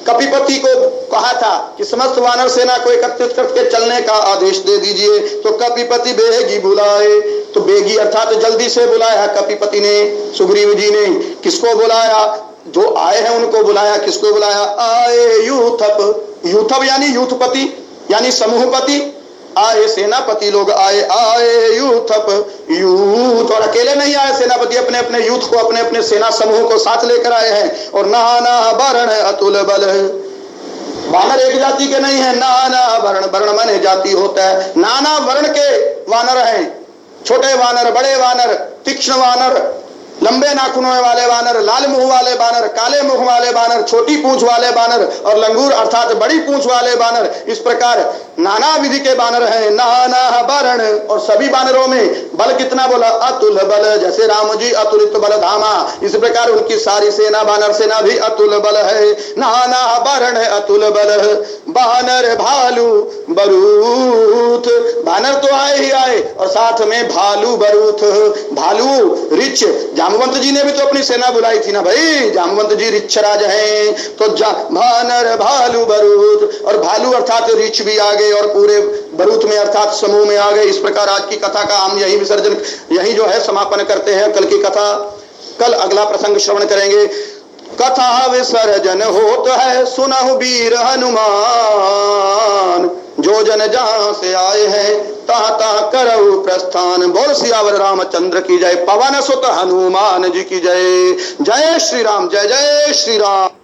कपिपति को कहा था कि समस्त वानर सेना को एकत्रित करके चलने का आदेश दे दीजिए। तो कपिपति बेगी बुलाए, तो बेगी अर्थात जल्दी से बुलाया कपिपति ने, सुग्रीव जी ने। किसको बुलाया? जो आए हैं उनको बुलाया। किसको बुलाया? आए यूथप, यूथप यानी यूथपति यानी समूहपति, आए सेनापति लोग आए। आए यूथप, यूथ, और अकेले नहीं आए सेनापति, अपने अपने यूथ को, अपने अपने सेना समूह को साथ लेकर आए हैं। और नाना वर्ण अतुल बल, वानर एक जाति के नहीं है, नाना वर्ण, वर्ण माने जाति होता है। नाना वर्ण के वानर हैं, छोटे वानर, बड़े वानर, तीक्ष्ण वानर, लंबे नाखूनों वाले वानर, लाल मुंह वाले वानर, काले मुंह वाले वानर, छोटी पूंछ वाले वानर और लंगूर अर्थात बड़ी पूंछ वाले वानर। इस प्रकार नाना विधि के वानर हैं, नाना वर्ण। और सभी वानरों में बल कितना बोला? अतुल बल, जैसे राम जी अतुलित बल धामा, इस प्रकार उनकी सारी सेना, वानर सेना भी अतुल बल है। नाना वर्ण अतुल बल, वानर भालू बरूथ, वानर तो आए ही आए और साथ में भालू बरूथ। भालू रिच, जामवंत जी ने भी तो अपनी सेना बुलाई थी ना भाई, जामवंत जी रिच्छराज हैं। तो भानर भालू बरूथ, और भालू अर्थात रिछ भी आ गए और पूरे बरूथ में अर्थात समूह में आ गए। इस प्रकार आज की कथा का हम यही विसर्जन, यही जो है समापन करते हैं। कल की कथा, कल अगला प्रसंग श्रवण करेंगे। कथा विसर्जन होता है, सुनहु वीर हनुमान, जो जन जहां से आए हैं तहाँ तहाँ करऊ प्रस्थान। बोल सियावर रामचंद्र की जय, पवन सुत हनुमान जी की जय। जय श्री राम, जय जय श्री राम।